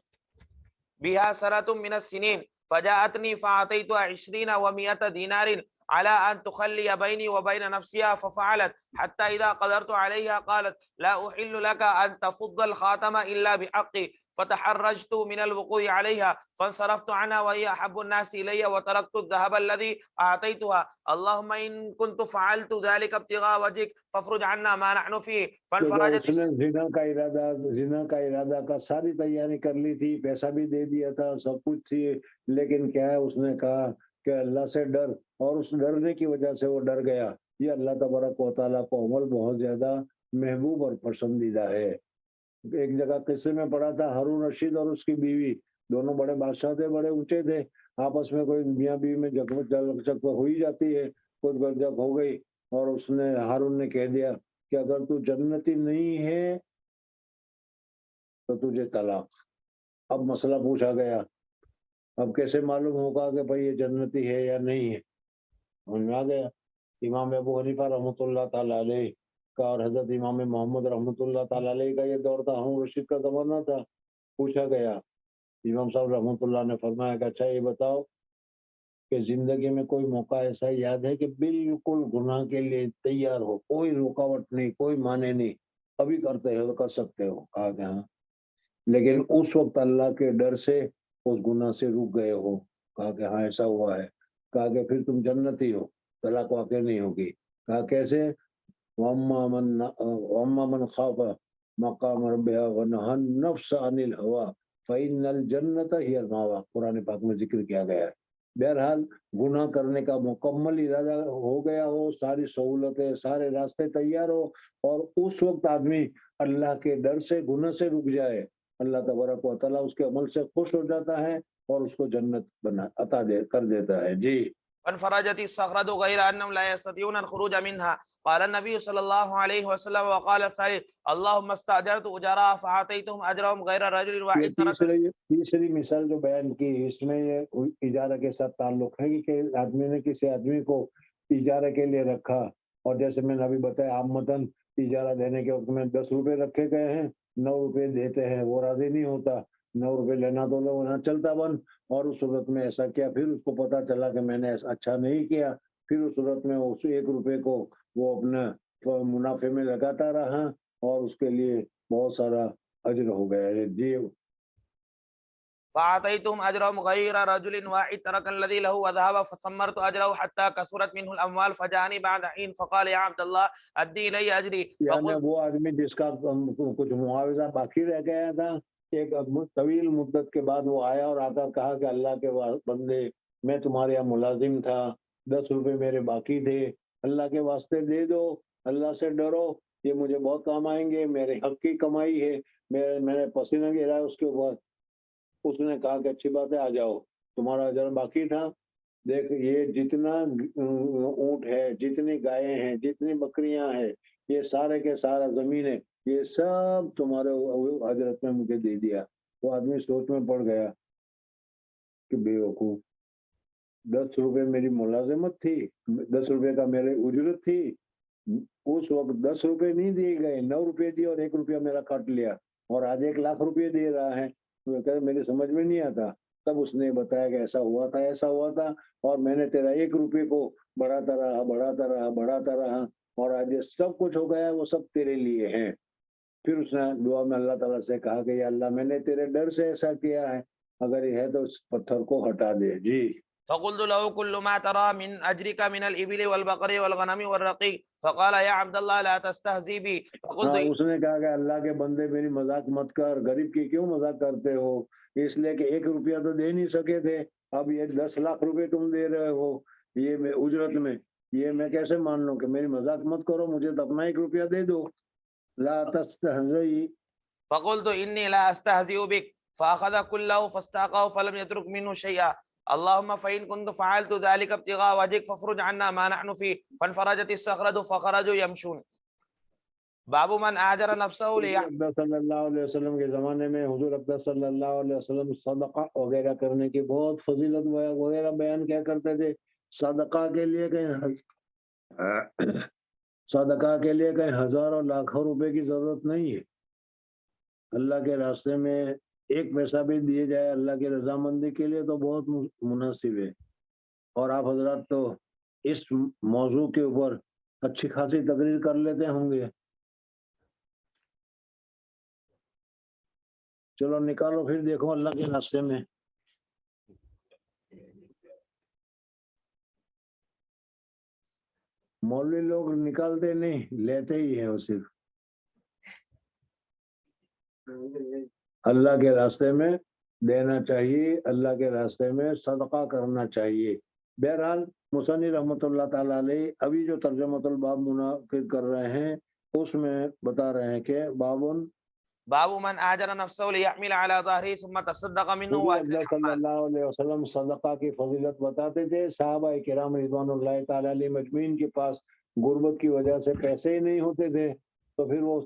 بها سنة من السنين فجاءتني فأعطيتها 20 و100 دينار على أن تخلي بيني وبين نفسها ففعلت حتى إذا قدرت عليها قالت لا أحل لك أن تفض الخاتم إلا بحقي فتحرجت من الوقوع عليها فانصرفت عنها وهي أحب الناس إلي وتركت الذهب الذي أعطيتها اللهم إن كنت فعلت ذلك ابتغاء وجهك فافرج عنا ما نحن فيه. فانفرجت. اس نے زنا کا ارادہ کا ساری تیاری کر لی تھی, پیسہ بھی دے دیا تھا, سب کچھ تھی, لیکن کیا ہے اس نے کہا کہ اللہ سے ڈر, اور اس ڈرنے کی وجہ سے وہ ڈر گیا. یہ اللہ تبارک و تعالیٰ کو عمل بہت زیادہ محبوب اور پسندیدہ ہے. ایک جگہ قصے میں پڑھا تھا, ہارون رشید اور اس کی بیوی دونوں بڑے بادشاہ تھے, بڑے اونچے تھے, آپس میں کوئی میاں بیوی میں جگ ہو ہی جاتی ہے, کچھ گرجک ہو گئی اور اس نے ہارون نے کہہ دیا کہ اگر تو جنتی نہیں ہے تو تجھے طلاق. اب مسئلہ پوچھا گیا, اب کیسے معلوم ہوگا کہ بھائی یہ جنتی ہے یا نہیں ہے؟ سمجھ آ گیا. امام ابو حنیفہ رحمۃ اللہ تعالیٰ علیہ کا اور حضرت امام محمد رحمۃ اللہ تعالیٰ علیہ کا یہ دور تھا, ہارون رشید کا زمانہ تھا. پوچھا گیا، امام صاحب رحمۃ اللہ نے فرمایا کہ اچھا یہ بتاؤ کہ زندگی میں کوئی موقع ایسا یاد ہے کہ بالکل گناہ کے لیے تیار ہو، کوئی رکاوٹ نہیں، کوئی مانے نہیں، ابھی کرتے ہو کر سکتے ہو؟ کہا کہ ہاں، لیکن اس وقت اللہ کے ڈر سے اس گناہ سے رک گئے ہو؟ کہا کہ ہاں ایسا ہوا ہے۔ کہا کہ پھر تم جنتی ہو، طلاق واقع نہیں ہوگی۔ کہا کیسے؟ وَأَمَّا مَنْ خَافَ مَقَامَ رَبِّهَا وَنَهَى النَّفْسَ عَنِ الْهَوَىٰ فَإِنَّ الْجَنَّةَ هِيَ الْمَأْوَىٰ، قرآن پاک میں ذکر کیا گیا ہے۔ بہرحال گناہ کرنے کا مکمل ارادہ ہو گیا ہو، ساری سہولتیں، سارے راستے تیار ہو، اور اس وقت آدمی اللہ کے ڈر سے گناہ سے رک جائے، اللہ تبارک و تعالیٰ اس کے عمل سے خوش ہو جاتا ہے اور اس کو جنت عطا کر دیتا ہے۔ جی فانفرجت الصخرة غير أنهم لا يستطيعون الخروج منها. قال النبي صلى الله عليه وسلم وقال الثالث اللهم استأجرت أجراء فأعطيتهم أجرهم غير رجل یہ واحد ترك. تیسری مثال جو بیان کی، اس میں یہ اجارہ کے ساتھ تعلق ہے کہ آدمی نے کسی آدمی کو اجارہ کے لیے رکھا، اور جیسے میں نے ابھی بتایا عامتاً اجارہ دینے کے وقت میں 10 روپے رکھے گئے ہیں، 9 روپے دیتے ہیں، وہ راضی نہیں ہوتا، 9 روپے لینا تو لو نہ چلتا بند، اور اس صورت میں ایسا کیا، پھر اس کو پتا چلا کہ میں نے ایسا اچھا نہیں کیا، پھر اس صورت میں اس 1 روپے کو وہ اپنا منافع میں لگاتا رہا اور اس کے لیے بہت سارا اجر ہو گیا ہے۔ جی فأعطيتهم أجرهم غير رجل واحد ترك الذي له وذهب فثمرت أجره حتى كثرت منه الأموال فجاءني بعد حين فقال يا عبد الله أدي إلي أجري. یعنی وہ آدمی جس کا کچھ معاوضہ باقی رہ گیا تھا، ایک طویل مدت کے بعد وہ آیا اور آ کر کہا کہ اللہ کے بندے، میں تمہارے یہاں ملازم تھا، 10 روپے میرے باقی تھے، اللہ کے واسطے دے دو، اللہ سے ڈرو، یہ مجھے بہت کام آئیں گے، میرے حق کی کمائی ہے، میں نے پسینہ گرایا اس کے اوپر۔ اس نے کہا کہ اچھی بات ہے، آ جاؤ، تمہارا اجر باقی تھا، دیکھ یہ جتنا اونٹ ہے، جتنی گائے ہیں، جتنی بکریاں ہیں، یہ سارے کے سارا زمین ہے، یہ سب تمہارے حضرت نے مجھے دے دیا۔ وہ آدمی سوچ میں پڑ گیا کہ بے وقوف، 10 روپے میری ملازمت تھی، 10 روپے کا میرے اجرت تھی، اس وقت 10 روپے نہیں دیے گئے، 9 روپے دیے اور 1 روپیہ میرا کاٹ لیا، اور آج 1 لاکھ روپے دے رہا ہے۔ میرے سمجھ میں نہیں آتا۔ تب اس نے بتایا کہ ایسا ہوا تھا، ایسا ہوا تھا، اور میں نے تیرا 1 روپے کو بڑھاتا رہا، بڑھاتا رہا، بڑھاتا رہا، اور آج یہ سب کچھ ہو گیا، وہ سب تیرے لیے ہیں۔ پھر اس نے دعا میں اللہ تعالیٰ سے کہا کہ یا اللہ، میں نے تیرے ڈر سے ایسا کیا ہے، اگر یہ ہے تو اس پتھر کو ہٹا دے۔ جی فقلت له كل ما ترى من أجرك من الإبل والبقر والغنم والرقيق. فقال يا عبد الله لا تستهزئ بي. اس نے کہا کہ اللہ کے بندے میری مذاق مت کر، غریب کی کیوں مذاق کرتے ہو؟ اس لیے کہ 1 روپیہ تو دے نہیں سکے تھے، اب یہ 10 لاکھ روپے تم دے رہے ہو یہ میں اجرت میں، یہ میں کیسے مان لوں؟ کہ میری مذاق مت کرو، مجھے تو اپنا 1 روپیہ دے دو۔ لا تستہزئ۔ فقلت إني لا أستهزئ بك. فأخذ كله فاستاقه فلم يترك منه شيئا. اللهم فإن كنت فعلت ذلك ابتغاء وجهك فافرج عنا ما نحن فيه. فانفرجت الصخرة فخرجوا يمشون. باب من آجر نفسه حضور صلی اللہ علیہ وسلم کے زمانے میں حضور اقدس صلی اللہ علیہ وسلم صدقہ وغیرہ کرنے کی بہت فضیلت وغیرہ بیان کیا کرتے تھے۔ صدقہ کے لیے کہیں ہزاروں لاکھوں روپے کی ضرورت نہیں ہے، اللہ کے راستے میں 1 پیسہ بھی دیے جائے اللہ کی رضامندی کے لیے تو بہت مناسب ہے۔ اور آپ حضرات تو اس موضوع کے اوپر اچھی خاصی تقریر کر لیتے ہوں گے۔ چلو نکالو پھر، دیکھو اللہ کے راستے میں۔ مولوی لوگ نکالتے نہیں، لیتے ہی ہیں وہ صرف۔ اللہ کے راستے میں دینا چاہیے، اللہ کے راستے میں صدقہ کرنا چاہیے۔ بہرحال مصنف رحمۃ اللہ تعالیٰ علیہ ابھی جو ترجمۃ الباب منعقد کر رہے ہیں اس میں بتا رہے ہیں کہ باب من آجر نفسه ليحمل على ظهره ثم تصدق منه حضور صلی اللہ علیہ وسلم صدقہ کی فضیلت بتاتے تھے۔ صحابہ کرام رضوان اللہ تعالیٰ علیہ مجمعین کے پاس غربت کی وجہ سے پیسے ہی نہیں ہوتے تھے، تو پھر وہ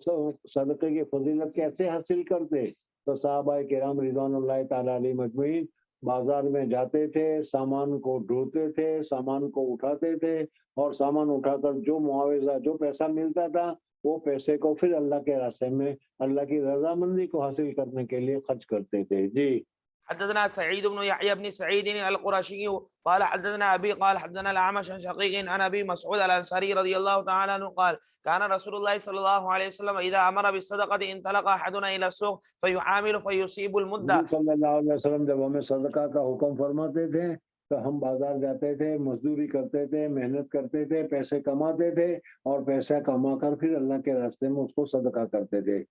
صدقے کی فضیلت کیسے حاصل کرتے؟ تو صحابہ کرام رضوان اللہ تعالیٰ علیہ مجمعین بازار میں جاتے تھے، سامان کو ڈھوتے تھے، سامان کو اٹھاتے تھے، اور سامان اٹھا کر جو معاوضہ جو پیسہ ملتا تھا وہ پیسے کو پھر اللہ کے راستے میں اللہ کی رضامندی کو حاصل کرنے کے لیے خرچ کرتے تھے. جی. حدثنا سعيد بن يحيى بن سعيد القرشي قال حدثنا ابي قال حدثنا الاعمش عن شقيق عن ابي مسعود الانصاري رضي الله تعالى عنه قال كان رسول الله صلى الله عليه وسلم اذا امر بالصدقه انطلق احدنا الى السوق فيعامل فيصيب المده. حضور صلی اللہ علیہ وسلم جب ہمیں صدقہ کا حکم فرماتے تھے تو ہم بازار جاتے تھے، مزدوری کرتے تھے، محنت کرتے تھے، پیسے کماتے تھے، اور پیسہ کما کر پھر اللہ کے راستے میں اس کو صدقہ کرتے تھے.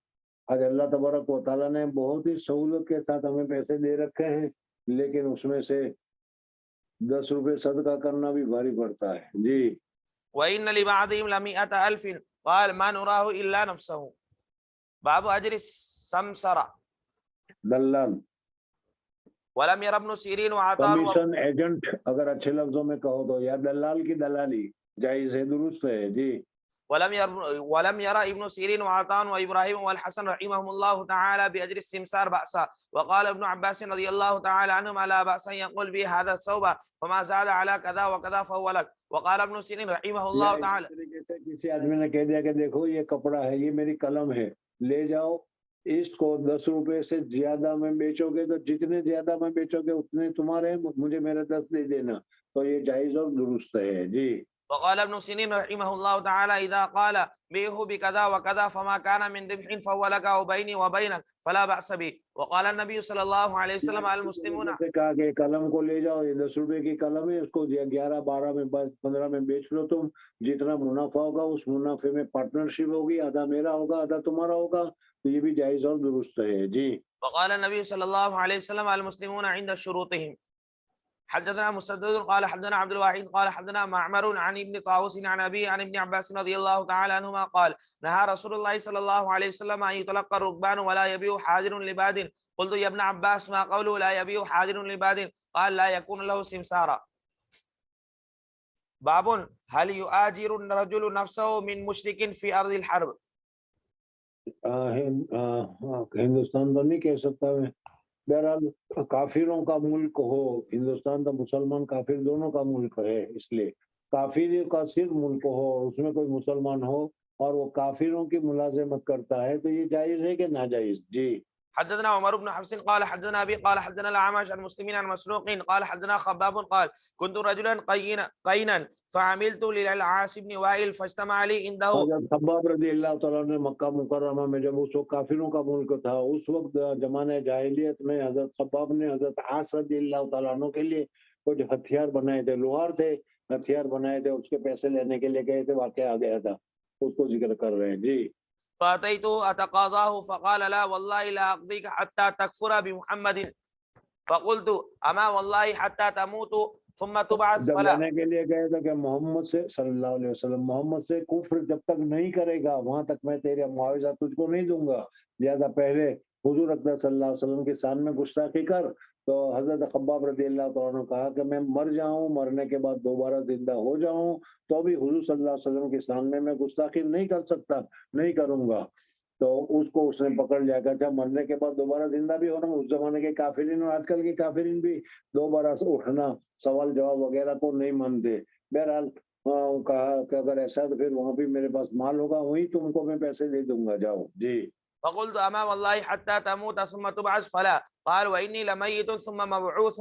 آج اللہ تبارک و تعالیٰ نے بہت ہی سہولت کے ساتھ ہمیں پیسے دے رکھے ہیں، لیکن اس میں سے 10 روپے صدقہ کرنا بھی بھاری پڑتا ہے. جی. وان لبعضهم لمئة الف قال ما نراه الا نفسه. باب اجر السمسرة. دلال، ولم ير ابن سيرين وعطاء کمیشن ایجنٹ اگر اچھے لفظوں میں کہو تو، یا دلال کی دلالی جائز ہے، درست ہے. جی. ولم يرى ابن سيرين وعطاء وابراهيم والحسن رحمهم الله تعالى باجر السمسار بأسا. وقال ابن عباس رضي الله تعالى عنهما لا بأس ان يقول به هذا الثوب فما زاد على كذا وكذا فهو لك. وقال ابن سيرين رحمه الله تعالى کسی آدمی نے کہہ دیا کہ دیکھو یہ کپڑا ہے، یہ میری قلم ہے، لے جاؤ، اس کو 10 روپے سے زیادہ میں بیچو گے تو جتنے زیادہ میں بیچو گے اتنے تمہارے، مجھے میرا 10 دے دینا، تو یہ جائز اور درست ہے. جی. وقال ابن سيرين رحمه الله تعالى إذا قال بيعه بكذا وكذا فما كان من ربح فهو لك أو بيني وبينك فلا بأس به. وقال النبي صلى الله عليه وسلم المسلمون کہا کہ قلم کو لے جاؤ، یہ 10 روپے کی قلم ہے، اس کو 11 12 میں 15 میں بیچ لو، تم جتنا منافع ہوگا اس منافع میں پارٹنرشپ ہوگی، آدھا میرا ہوگا آدھا تمہارا ہوگا، تو یہ بھی جائز اور درست ہے. جی. وقال النبي صلى الله عليه وسلم المسلمون عند شروطهم. حدثنا مسدد قال حدثنا عبد الواحد قال حدثنا معمر عن ابن طاووس عن ابي عن ابن عباس رضي الله تعالى عنهما قال نهى رسول الله صلى الله عليه وسلم ان يتلقى الركبان ولا يبيع حاضر لباد. قلت يا ابن عباس ما قوله لا يبيع حاضر لباد؟ قال لا يكون له سمسارا. باب هل يؤاجر الرجل نفسه من مشرك في ارض الحرب. ہندوستان تو نہیں کہہ سکتا میں، بہرحال کافروں کا ملک ہو، ہندوستان تو مسلمان کافر دونوں کا ملک ہے، اس لیے کافر کا صرف ملک ہو، اس میں کوئی مسلمان ہو اور وہ کافروں کی ملازمت کرتا ہے تو یہ جائز ہے کہ ناجائز. جی. حدثنا عمر بن حفص قال حدثنا ابي قال حدثنا الاعمش عن مسلمين عن مسروق قال حدثنا خباب قال كنت رجلا قينا فعملت للعاص بن وائل فاجتمع لي عنده. حضرت خباب رضی اللہ تعالیٰ نے مکہ مکرمہ میں جب اس وقت کافروں کا ملک تھا، اس وقت زمانہ جاہلیت میں حضرت خباب نے حضرت عاص رضی اللہ تعالیٰ عنہ کے لیے کچھ ہتھیار بنائے تھے، لوہار تھے، ہتھیار بنائے تھے، اس کے پیسے لینے کے لیے گئے تھے، واقعہ آ گیا تھا، اس کو ذکر کر رہے ہیں. جی. فأتيته أتقاضاه فقال لا والله لا أقضيك حتى تكفر بمحمد. فقلت أما والله حتى تموت ثم تبعث جب فلا. لینے کے لیے گئے تھے کہ محمد سے صلی اللہ علیہ وسلم، محمد سے کفر جب تک نہیں کرے گا وہاں تک میں تیرے معاوضہ تجھ کو نہیں دوں گا، لہذا پہلے حضور اکبر صلی اللہ علیہ وسلم کے شان میں گستاخی کر. تو حضرت خباب رضی اللہ تعالیٰ نے کہا کہ میں مر جاؤں، مرنے کے بعد دوبارہ زندہ ہو جاؤں تو بھی حضور صلی اللہ علیہ وسلم کے شان میں گستاخی نہیں کر سکتا، نہیں کروں گا. تو اس کو اس نے پکڑ لیا کہ اچھا مرنے کے بعد دوبارہ زندہ بھی ہونا. اس زمانے کے کافرین اور آج کل کے کافرین بھی دوبارہ اٹھنا، سوال جواب وغیرہ کو نہیں مانتے. بہرحال کہا کہ اگر ایسا تو پھر وہاں بھی میرے پاس مال ہوگا، وہیں تم کو میں پیسے دے دوں گا، جاؤ. جی. فقلت أما والله حتى تموت ثم تبعث فلا. قال وإني لميت ثم مبعوث.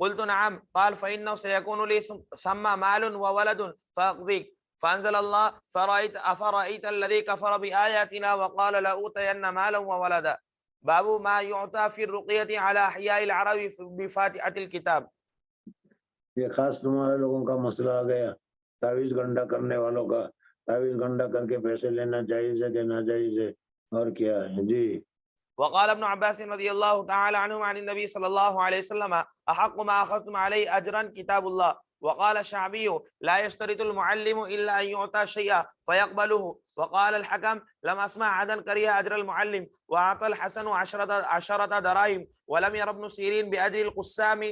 قلت نعم. قال فإنه سيكون لي ثم مال وولد فأقضيك. فأنزل الله أفرأيت الذي كفر بآياتنا وقال لأوتين مالا وولدا. باب ما يعطى في الرقية على أحياء العرب بفاتحة الكتاب. یہ خاص تمہارے لوگوں کا مسئلہ آ گیا، تعویذ گنڈا کرنے والوں کا. تعویذ گنڈا کر کے پیسے لینا جائز ہے کہ ناجائز ہے اور کیا ہے. جی. وقال ابن عباس رضي الله تعالى عنهما عن النبي صلى الله عليه وسلم أحق ما أخذتم عليه أجرا كتاب الله. وقال الشعبي لا يشترط المعلم إلا أن يعطى شيئا فيقبله. وقال الحكم لم أسمع عدا كره أجر المعلم. وأعطى الحسن 10 دراهم. ولم ير ابن سيرين بأجر القسام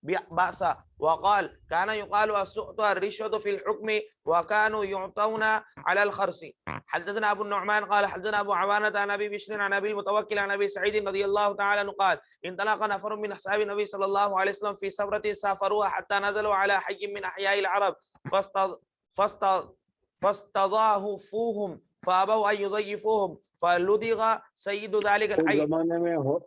بأسا وقال كان يقال السؤت الرشوة في الحكم وكانوا يعطون على الخرس. حدثنا أبو النعمان قال حدثنا أبو عوانة عن أبي بشر عن أبي المتوكل عن أبي سعيد رضي الله تعالى عنه قال انطلق نفر من أصحاب النبي صلى الله عليه وسلم في سفرة سافروها حتى نزلوا على حي من أحياء العرب فاستضافوهم فأبوا أن يضيفوهم فلدغ سيد ذلك الحي.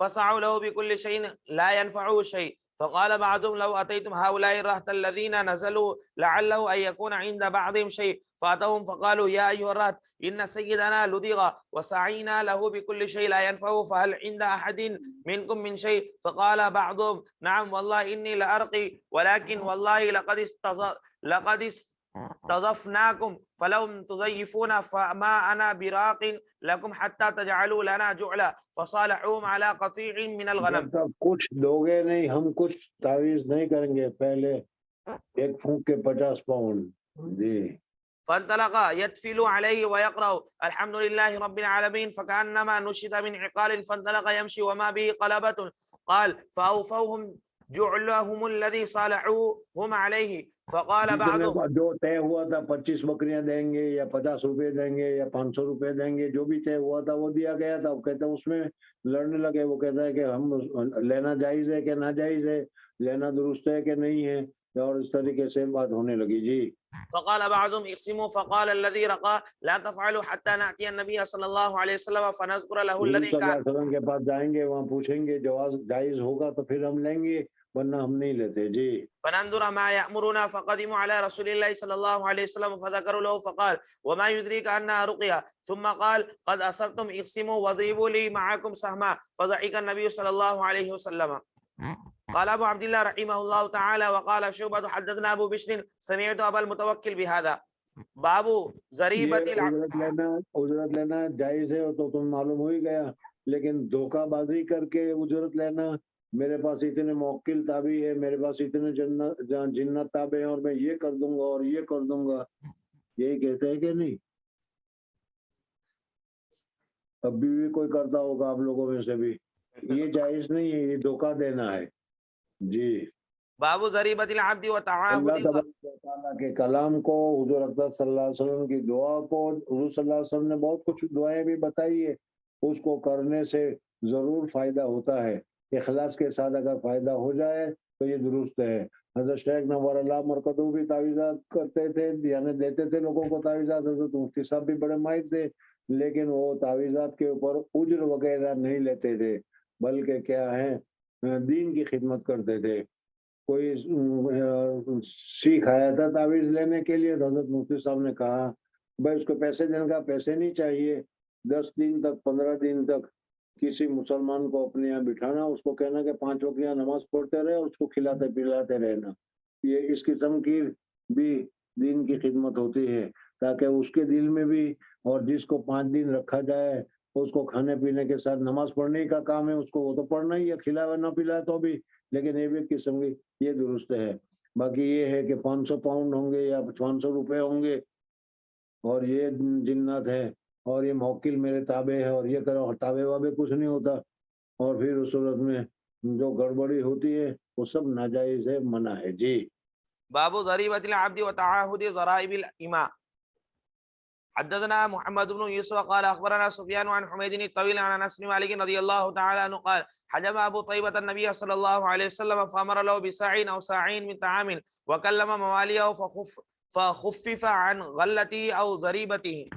فسعوا له بكل شيء لا ينفعه شيء. فقال بعضهم لو أتيتم هؤلاء الرهط الذين نزلوا لعله أن يكون عند بعضهم شيء فأتوهم فقالوا يا أيها الرهط إن سيدنا لدغ وسعينا له بكل شيء لا ينفعه فهل عند أحد منكم من شيء؟ فقال بعضهم نعم والله إني لأرقي ولكن والله لقد استضفناكم فلو تضيفونا فما أنا براق لكم حتى تجعلوا لنا جعلا فصالحوهم على قطيع من الغنم. جب تک کچھ دوگے نہیں ہم کچھ تعویذ نہیں کریں گے، پہلے ایک پھونک کے 50 پاؤنڈ. جی. فانطلق يتفل عليه ويقرأ الحمد لله رب العالمين فكأنما نشط من عقال فانطلق يمشي وما به قلبة. قال فأوفوهم جعلهم الذي صالحوهم عليه. فقال بعضهم جو طے ہوا تھا 25 بکریاں دیں گے یا 50 روپے دیں گے یا 500 روپے دیں گے، جو بھی طے ہوا تھا وہ دیا گیا تھا. وہ کہتے ہیں اس میں لڑنے لگے. وہ کہتا ہے کہ ہم لینا جائز ہے کہ ناجائز ہے، لینا درست ہے کہ نہیں ہے، اور اس طریقے سے بات ہونے لگی. جی. فقال بعضهم اقسموا فقال الذي رقى لا تفعلوا حتى نأتي النبي صلى الله عليه وسلم فنذكر له الذي صلی اللہ كان. علیہ وسلم کے پاس جائیں گے، وہاں پوچھیں گے، جواز جائز ہوگا تو پھر ہم لیں گے، ورنہ ہم نہیں لیتے. جی. فننظر ما يأمرنا. فقدموا على رسول الله صلى الله عليه وسلم فذكروا له فقال وما يدريك أنها رقية. ثم قال قد أصبتم اقسموا وضربوا لي معكم سهما. فضحك النبي صلى الله عليه وسلم. قال أبو عبد الله رحمه الله تعالى وقال شعبة حدثنا أبو بشر سمعت أبا المتوكل بهذا. باب ضریبۃ اجرت لینا جائز ہے تو تم معلوم ہو ہی گیا، لیکن دھوکہ بازی کر کے اجرت لینا، میرے پاس اتنے موکل تابع ہے، میرے پاس اتنے جنت تابع ہیں اور میں یہ کر دوں گا اور یہ کر دوں گا، یہی کہتے ہیں کہ نہیں؟ اب بھی کوئی کرتا ہوگا آپ لوگوں میں سے بھی. یہ جائز نہیں ہے، یہ دھوکہ دینا ہے. جی. باب ضریبۃ العبد وتعاہد. اللہ تبارک و تعالیٰ کے کلام کو، حضور اقدس صلی اللہ علیہ وسلم کی دعا کو، حضور صلی اللہ علیہ وسلم نے بہت کچھ دعائیں بھی بتائی ہے، اس کو کرنے سے ضرور فائدہ ہوتا ہے. اخلاص کے ساتھ اگر فائدہ ہو جائے تو یہ درست ہے. حضرت شیخ نور اللہ مرکزو بھی تعویذات کرتے تھے، یعنی دیتے تھے لوگوں کو تعویذات. حضرت مفتی صاحب بھی بڑے ماہر تھے، لیکن وہ تعویذات کے اوپر اجر وغیرہ نہیں لیتے تھے، بلکہ کیا ہے، دین کی خدمت کرتے تھے. کوئی سیکھ آیا تھا تعویذ لینے کے لیے، حضرت مفتی صاحب نے کہا بھائی اس کو پیسے دینے کا، پیسے نہیں چاہیے، 10 دن تک 15 دن تک کسی مسلمان کو اپنے یہاں بٹھانا، اس کو کہنا کہ 5 وقت یہاں نماز پڑھتے رہے اور اس کو کھلاتے پلاتے رہنا. یہ اس قسم کی بھی دین کی خدمت ہوتی ہے، تاکہ اس کے دل میں بھی، اور جس کو 5 دن رکھا جائے اس کو کھانے پینے کے ساتھ نماز پڑھنے کا کام ہے، اس کو وہ تو پڑھنا ہی ہے، کھلاوے نہ پلائے تو بھی، لیکن یہ بھی قسم کی یہ درست ہے. باقی یہ ہے کہ 500 پاؤنڈ ہوں گے یا 500 روپے ہوں گے اور یہ جنات ہے اور یہ موکل میرے تابع ہے اور یہ کرو، اور تابع وابع کچھ نہیں ہوتا، اور پھر اس صورت میں جو گڑبڑی ہوتی ہے وہ سب ناجائز ہے، منع ہے. جی. باب ضریبۃ العبد وتعاہد ضرائب الاماء. حدثنا محمد بن يوسف قال اخبرنا سفيان عن حميد الطويل عن انس بن مالك رضي الله تعالى عنه قال حجم ابو طيبة النبي صلى الله عليه وسلم فامر له بساع او ساعين من طعام وكلم مواليه فخفف عن غلته او ضريبته.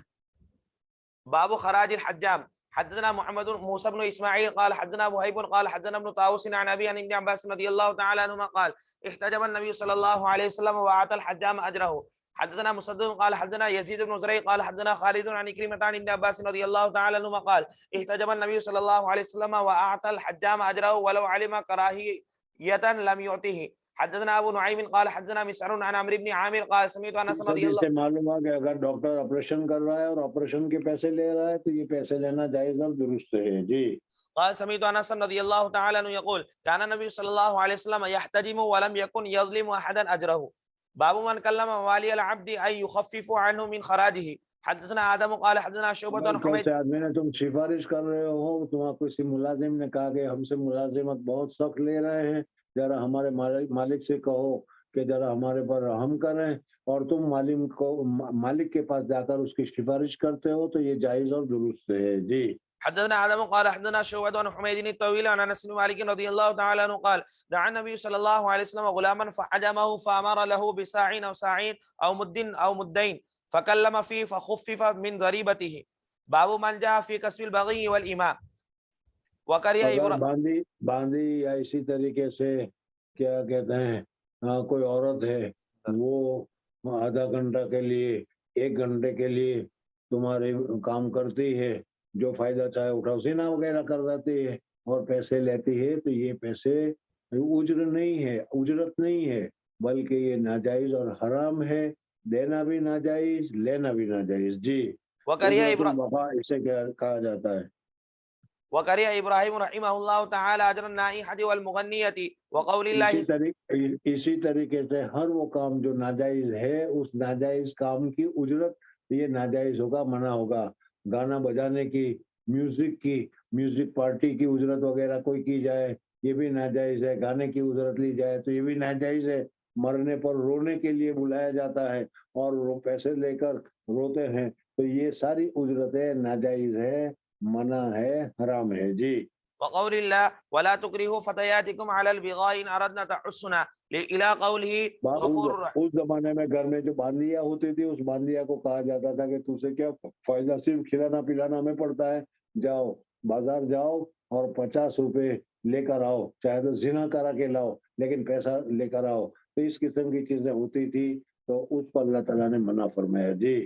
باب خراج الحجام. حدثنا محمد موسى بن اسماعيل قال حدثنا وهيب قال حدثنا ابن طاووس عن ابي عن ابن عباس رضي الله تعالى عنهما قال احتجم النبي صلى الله عليه وسلم واعطى الحجام اجره. حدثنا مسدد قال حدثنا يزيد بن زريع قال حدثنا خالد عن كلمة عن ابن عباس رضي الله تعالى عنهما قال احتجم النبي صلى الله عليه وسلم واعطى الحجام اجره ولو علم كراهية لم يعطه. حدثنا ابو نعيم قال حدثنا مسعر عن عمرو بن عامر قال سمعت انس اس رضی حدیث اللہ سے معلوم ہے کہ اگر ڈاکٹر آپریشن کر رہا ہے اور آپریشن کے پیسے لے رہا ہے تو یہ پیسے لینا جائز اور درست ہے جی. قال سمعت انس رضي الله تعالى عنه يقول كان النبي صلى الله عليه وسلم يحتجم ولم يكن يظلم احدا اجره. باب من كلم موالي العبد ان يخففوا عنه من خراجه. حدثنا آدم قال حدثنا شعبة عن اگر حميد. کیسے آدمی نے تم سفارش کر رہے ہو, تمہارا کسی ملازم نے کہا کہ ہم سے ملازمت بہت سخت لے رہے ہیں, ذرا ہمارے مالک سے کہو کہ ذرا ہمارے پر رحم کریں, اور تم مالک کے پاس جا کر اس کی سفارش کرتے ہو تو یہ جائز اور درست ہے جی. حدثنا آدم قال حدثنا شعبة عن حميد الطويل عن انس بن مالك رضي الله تعالى عنه قال دعا النبي صلى الله عليه وسلم غلاما فحجمه فامر له بساع او ساعين او مد او مدين فكلم فيه فخفف من ضريبته. باب من جاء في كسب البغي والإماء وكره اگر باندھی یا اسی طریقے سے کیا کہتے ہیں کوئی عورت ہے وہ آدھا گھنٹہ کے لیے 1 گھنٹے کے لیے تمہارے کام کرتی ہے, جو فائدہ چاہے اٹھاؤ سینا وغیرہ کر دیتی ہے اور پیسے لیتی ہے, تو یہ پیسے اجرت نہیں ہے بلکہ یہ ناجائز اور حرام ہے, دینا بھی ناجائز لینا بھی ناجائز جی. وكره اجرت الوفا اسے کہا جاتا ہے. وكره ابراہیم رحمہ اللہ تعالی اجر النائحة والمغنیة وقول اللہ. اسی طریقے سے ہر وہ کام جو ناجائز ہے اس ناجائز کام کی اجرت یہ ناجائز ہوگا, منع ہوگا. گانا بجانے کی, میوزک پارٹی کی اجرت وغیرہ کوئی کی جائے یہ بھی ناجائز ہے. گانے کی اجرت لی جائے تو یہ بھی ناجائز ہے. مرنے پر رونے کے لیے بلایا جاتا ہے اور وہ پیسے لے کر روتے ہیں تو یہ ساری اجرتیں ناجائز ہے, منع ہے, حرام ہے جی. وقول اللہ ولا تکرہوا فتياتكم على البغاء ان اردنا تحصنا الى قوله غفور. اس زمانے میں گھر میں جو باندیا ہوتی تھی اس باندیا کو کہا جاتا تھا کہ تجھے کیا فائدہ, صرف کھلانا پلانا ہمیں پڑتا ہے, جاؤ بازار جاؤ اور 50 روپے لے کر آؤ, چاہے تو زنا کرا کے لاؤ لیکن پیسہ لے کر آؤ. تو اس قسم کی چیزیں ہوتی تھی تو اس پر اللہ تعالیٰ نے منع فرمایا جی.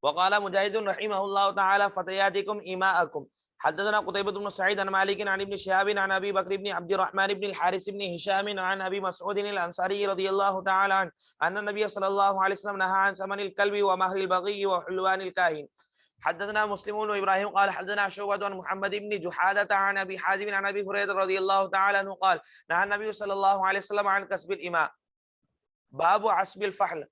وقال مجاہد رحمہ اللہ تعالی فتياتكم إماءكم. حدثنا قتيبة بن سعيد عن مالك عن ابن شهاب عن ابي بكر بن عبد الرحمن بن الحارث بن هشام عن ابي مسعود الانصاري رضي الله تعالى عنه ان النبي صلى الله عليه وسلم نهى عن ثمن الكلب ومهر البغي وحلوان الكاهن. حدثنا مسلم وابراهيم قال حدثنا شعبة عن محمد بن جحادة عن ابي حازم عن ابي هريرة رضي الله تعالى عنه قال نهى النبي صلى الله عليه وسلم عن كسب الإماء. باب عصب الفحل.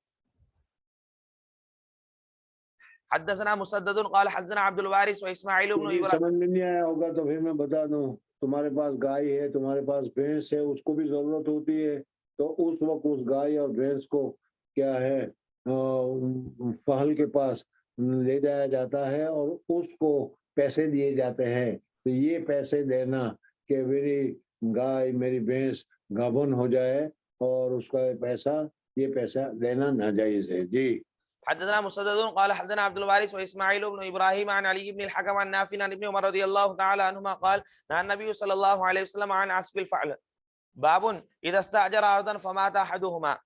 حدثنا مسدد قال حدثنا عبد الوارث واسماعیل بن ابراہیم. سمجھ میں نہیں آیا ہوگا تو پھر میں بتا دوں, تمہارے پاس گائے ہے, تمہارے پاس بھینس ہے, اس کو بھی ضرورت ہوتی ہے تو اس وقت اس گائے اور بھینس کو کیا ہے فحل کے پاس لے جایا جاتا ہے اور اس کو پیسے دیے جاتے ہیں. تو یہ پیسے دینا کہ میری گائے میری بھینس گابن ہو جائے اور اس کا پیسہ, یہ پیسہ دینا ناجائز ہے جی. حدثنا مسدد قال حدثنا عبد الوارث واسماعيل بن ابراهيم عن علي بن الحكم عن نافع عن ابن عمر رضي الله تعالى عنهما قال نهى النبي صلى الله عليه وسلم عن عصب الفعل. باب اذا استاجر ارضا فمات احدهما.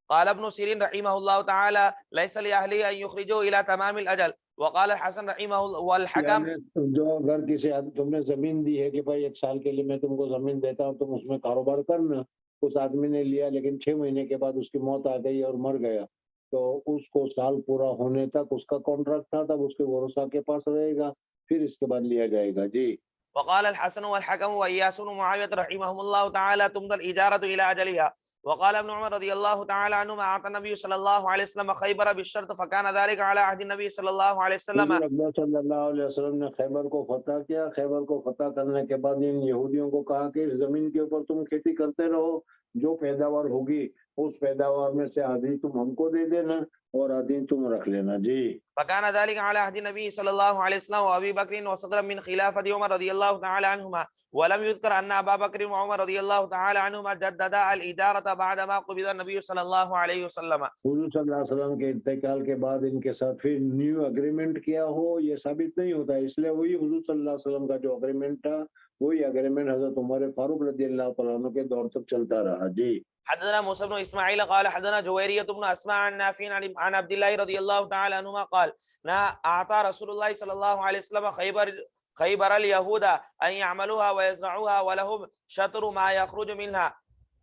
قال ابن سيرين رحمه الله تعالى ليس لاهله ان يخرجوا الى تمام الاجل. وقال الحسن رحمه الله والحكم جو اگر کسی تم نے زمین دی ہے کہ بھائی 1 سال کے لیے میں تم کو زمین دیتا ہوں, تم اس میں کاروبار کرنا, اس آدمی نے لیا لیکن 6 مہینے کے بعد اس کی موت آ گئی اور مر گیا تو اس کو سال پورا ہونے تک اس کا کانٹریکٹ تھا, تب اس کے ورثاء کے پاس رہے گا, پھر اس کے بعد لیا جائے گا جی. وقال الحسن والحكم وإياس ومعاوية رحمهم الله تعالى تمضى الإجارة إلى أجلها. وقال ابن عمر رضي الله تعالى عنهما أعطى النبي صلى الله عليه وسلم خيبر بالشرط فكان ذلك على عهد النبي صلى الله عليه وسلم. حضور صلی اللہ علیہ وسلم نے خیبر کو فتح کیا. خیبر کو فتح کرنے کے بعد ان یہودیوں کو کہا کہ اس زمین کے اوپر تم کھیتی کرتے رہو, جو پیداوار ہوگی اس پیداوار میں سے آدھی تم ہم کو دے دینا اور آدھی تم رکھ لینا جی. فكان ذلك على عهد النبي صلى الله عليه وسلم وابي بكر وصدرا من خلافه عمر رضي الله تعالى عنهما. ولم يذكر ان ابا بكر وعمر رضي الله تعالى عنهما جددا الاداره بعدما قبض النبي صلى الله عليه وسلم. حضور صلی اللہ علیہ وسلم کے انتقال کے بعد ان کے ساتھ پھر نیو اگریمنٹ کیا ہو یہ ثابت نہیں ہوتا, اس لیے وہی حضور صلی اللہ علیہ وسلم کا جو اگریمنٹ تھا وہی اگریمنٹ حضرت عمر فاروق رضی اللہ تعالیٰ عنہ کے دور تک چلتا رہا جی. حدثنا موسى بن اسماعيل قال حدثنا جويرية بن اسماء عن نافع عن عبد الله رضي الله تعالى عنهما قال اعطى رسول الله صلى الله عليه وسلم خيبر اليهود ان يعملوها ويزرعوها ولهم شطر ما يخرج منها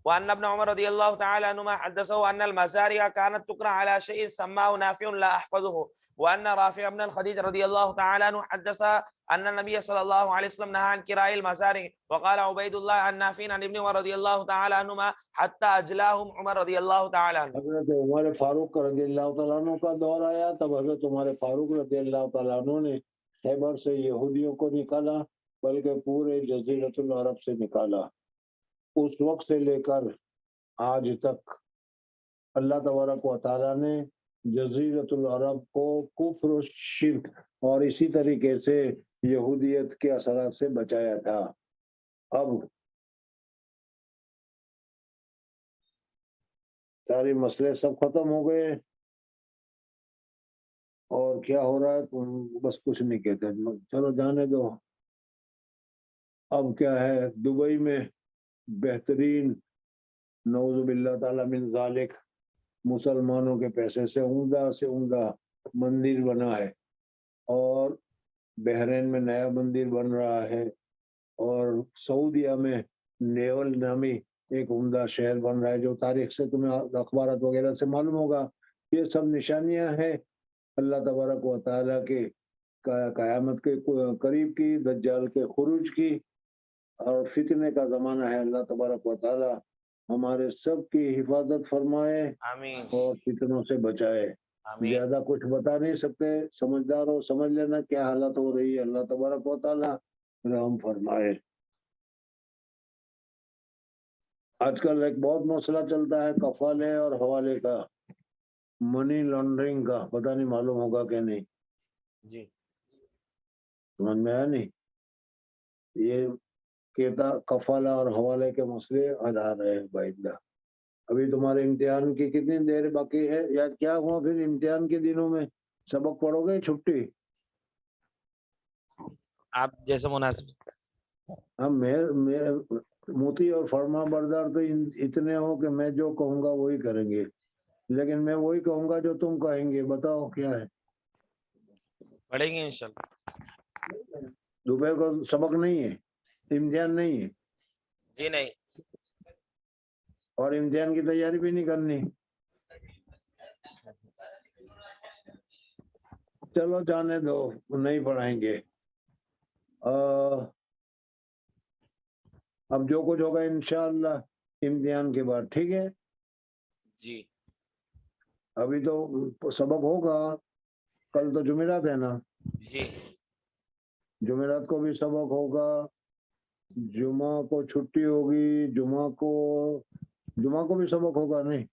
وأن ابن عمر رضي الله تعالى عنهما حدثه أن المزارع كانت تقرأ على شيء سماه نافع لا أحفظه. وأن رافع بن الخديج رضي الله تعالى عنه حدث أن النبي صلى الله عليه وسلم نهى عن قراء المزارع. وقال عبيد الله عن نافع عن ابن عمر رضي الله تعالى عنهما حتى أجلاهم عمر رضي الله تعالى عنه. حضرت عمر فاروق رضی اللہ تعالیٰ عنہ کا دور آیا تب حضرت عمر فاروق رضی اللہ تعالیٰ عنہ نے خیبر سے یہودیوں کو نکالا، بلکہ پورے جزیرۃ العرب سے نکالا۔ اس وقت سے لے کر آج تک اللہ تبارک و تعالیٰ نے جزیرۃ العرب کو کفر و شرک اور اسی طریقے سے یہودیت کے اثرات سے بچایا تھا۔ اب سارے مسئلے سب ختم ہو گئے، اور کیا ہو رہا ہے تم بس کچھ نہیں کہتے، چلو جانے دو۔ اب کیا ہے، دبئی میں بہترین نعوذ باللہ تعالی من ذالک مسلمانوں کے پیسے سے عمدہ مندر بنا ہے، اور بحرین میں نیا مندر بن رہا ہے، اور سعودیہ میں نیول نامی ایک عمدہ شہر بن رہا ہے، جو تاریخ سے تمہیں اخبارات وغیرہ سے معلوم ہوگا۔ یہ سب نشانیاں ہیں اللہ تبارک و تعالیٰ کے قیامت کے قریب کی، دجال کے خروج کی، اور فتنے کا زمانہ ہے۔ اللہ تبارک و تعالیٰ ہمارے سب کی حفاظت فرمائے آمین اور فتنوں سے بچائے۔ آمین زیادہ کچھ بتا نہیں سکتے، سمجھدار ہو سمجھ لینا کیا حالت ہو رہی ہے، اللہ تبارک و تعالیٰ رحم فرمائے۔ آج کل ایک بہت مسئلہ چلتا ہے کفالے اور حوالے کا، منی لانڈرنگ کا، پتہ نہیں معلوم ہوگا کہ نہیں، جی سمجھ میں آیا نہیں؟ یہ کہتا کفالہ اور حوالے کے مسئلے آ رہے ہیں بھائی اللہ۔ ابھی تمہارے امتحان کی کتنی دیر باقی ہے، یا کیا ہوا پھر امتحان کے دنوں میں سبق پڑھو گے چھٹی؟ آپ جیسے مناسب۔ ہم موتی اور فرما بردار تو اتنے ہو کہ میں جو کہوں گا وہی کریں گے، لیکن میں وہی کہوں گا جو تم کہیں گے، بتاؤ کیا ہے؟ پڑھیں گے انشاءاللہ۔ دوپہر کو سبق نہیں ہے، امتحان نہیں ہے، جی نہیں۔ اور امتحان کی تیاری بھی نہیں کرنی۔ چلو جانے دو، نہیں پڑھائیں گے۔ اب جو کچھ ہوگا انشاءاللہ امتحان کے بعد، ٹھیک ہے؟ جی ابھی تو سبق ہوگا، کل تو جمعرات ہے نا، جی جمعرات کو بھی سبق ہوگا، جمعہ کو چھٹی ہوگی، جمعہ کو بھی سبق ہوگا نہیں؟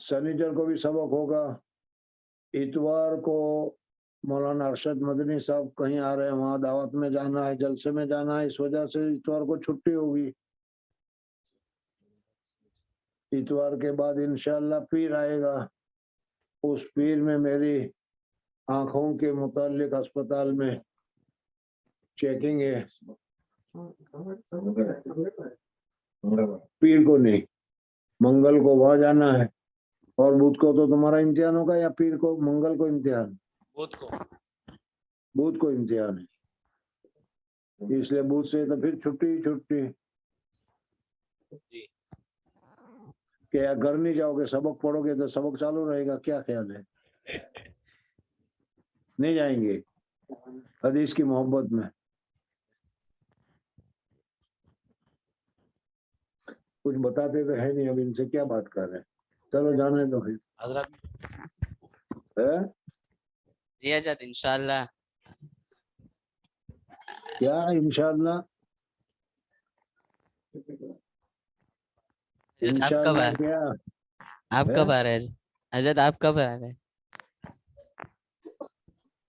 سنیچر کو بھی سبق ہوگا، اتوار کو مولانا ارشد مدنی صاحب کہیں آ رہے ہیں، وہاں دعوت میں جانا ہے، جلسے میں جانا ہے، اس وجہ سے اتوار کو چھٹی ہوگی۔ اتوار کے بعد انشاءاللہ پیر آئے گا، اس پیر میں میری آنکھوں کے متعلق اسپتال میں چیکنگ ہے، پیر کو نہیں، منگل کو وہاں جانا ہے، اور بدھ کو تو تمہارا امتحان ہوگا، یا پیر کو منگل کو امتحان؟ بدھ کو امتحان ہے، اس لیے بدھ سے تو پھر چھٹی جی کیا گھر نہیں جاؤ گے، سبق پڑھو گے تو سبق چالو رہے گا، کیا خیال ہے؟ نہیں جائیں گے حدیث کی محبت میں؟ کچھ بتاتے تو ہے نہیں، اب ان سے کیا بات کر رہے ہیں، چلو جانے دو پھر۔ حضرت جی حضرت انشاءاللہ۔ کیا انشاءاللہ؟ انشاءاللہ کیا؟ آپ کب آ رہے ہیں حضرت؟ آپ کب آ رہے ہیں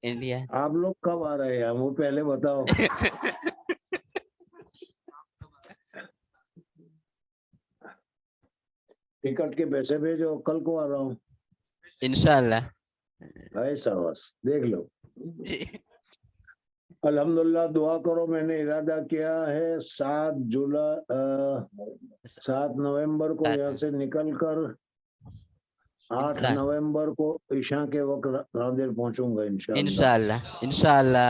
انڈیا؟ آپ لوگ کب آ رہے ہیں وہ پہلے بتاؤ۔ ٹکٹ کے پیسے بھیجو، کل کو آ رہا ہوں انشاءاللہ۔ ایسا بس دیکھ لو۔ الحمدللہ دعا کرو، میں نے ارادہ کیا ہے 7 نومبر کو یہاں سے نکل کر 8 نومبر کو عشاء کے وقت نادر پہنچوں گا انشاءاللہ۔ انشاءاللہ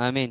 آمین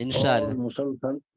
انشاءاللہ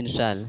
انشاءاللہ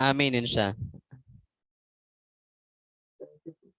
آمین انشاءاللہ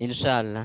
انشاءاللہ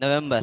نومبر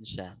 انشاءاللہ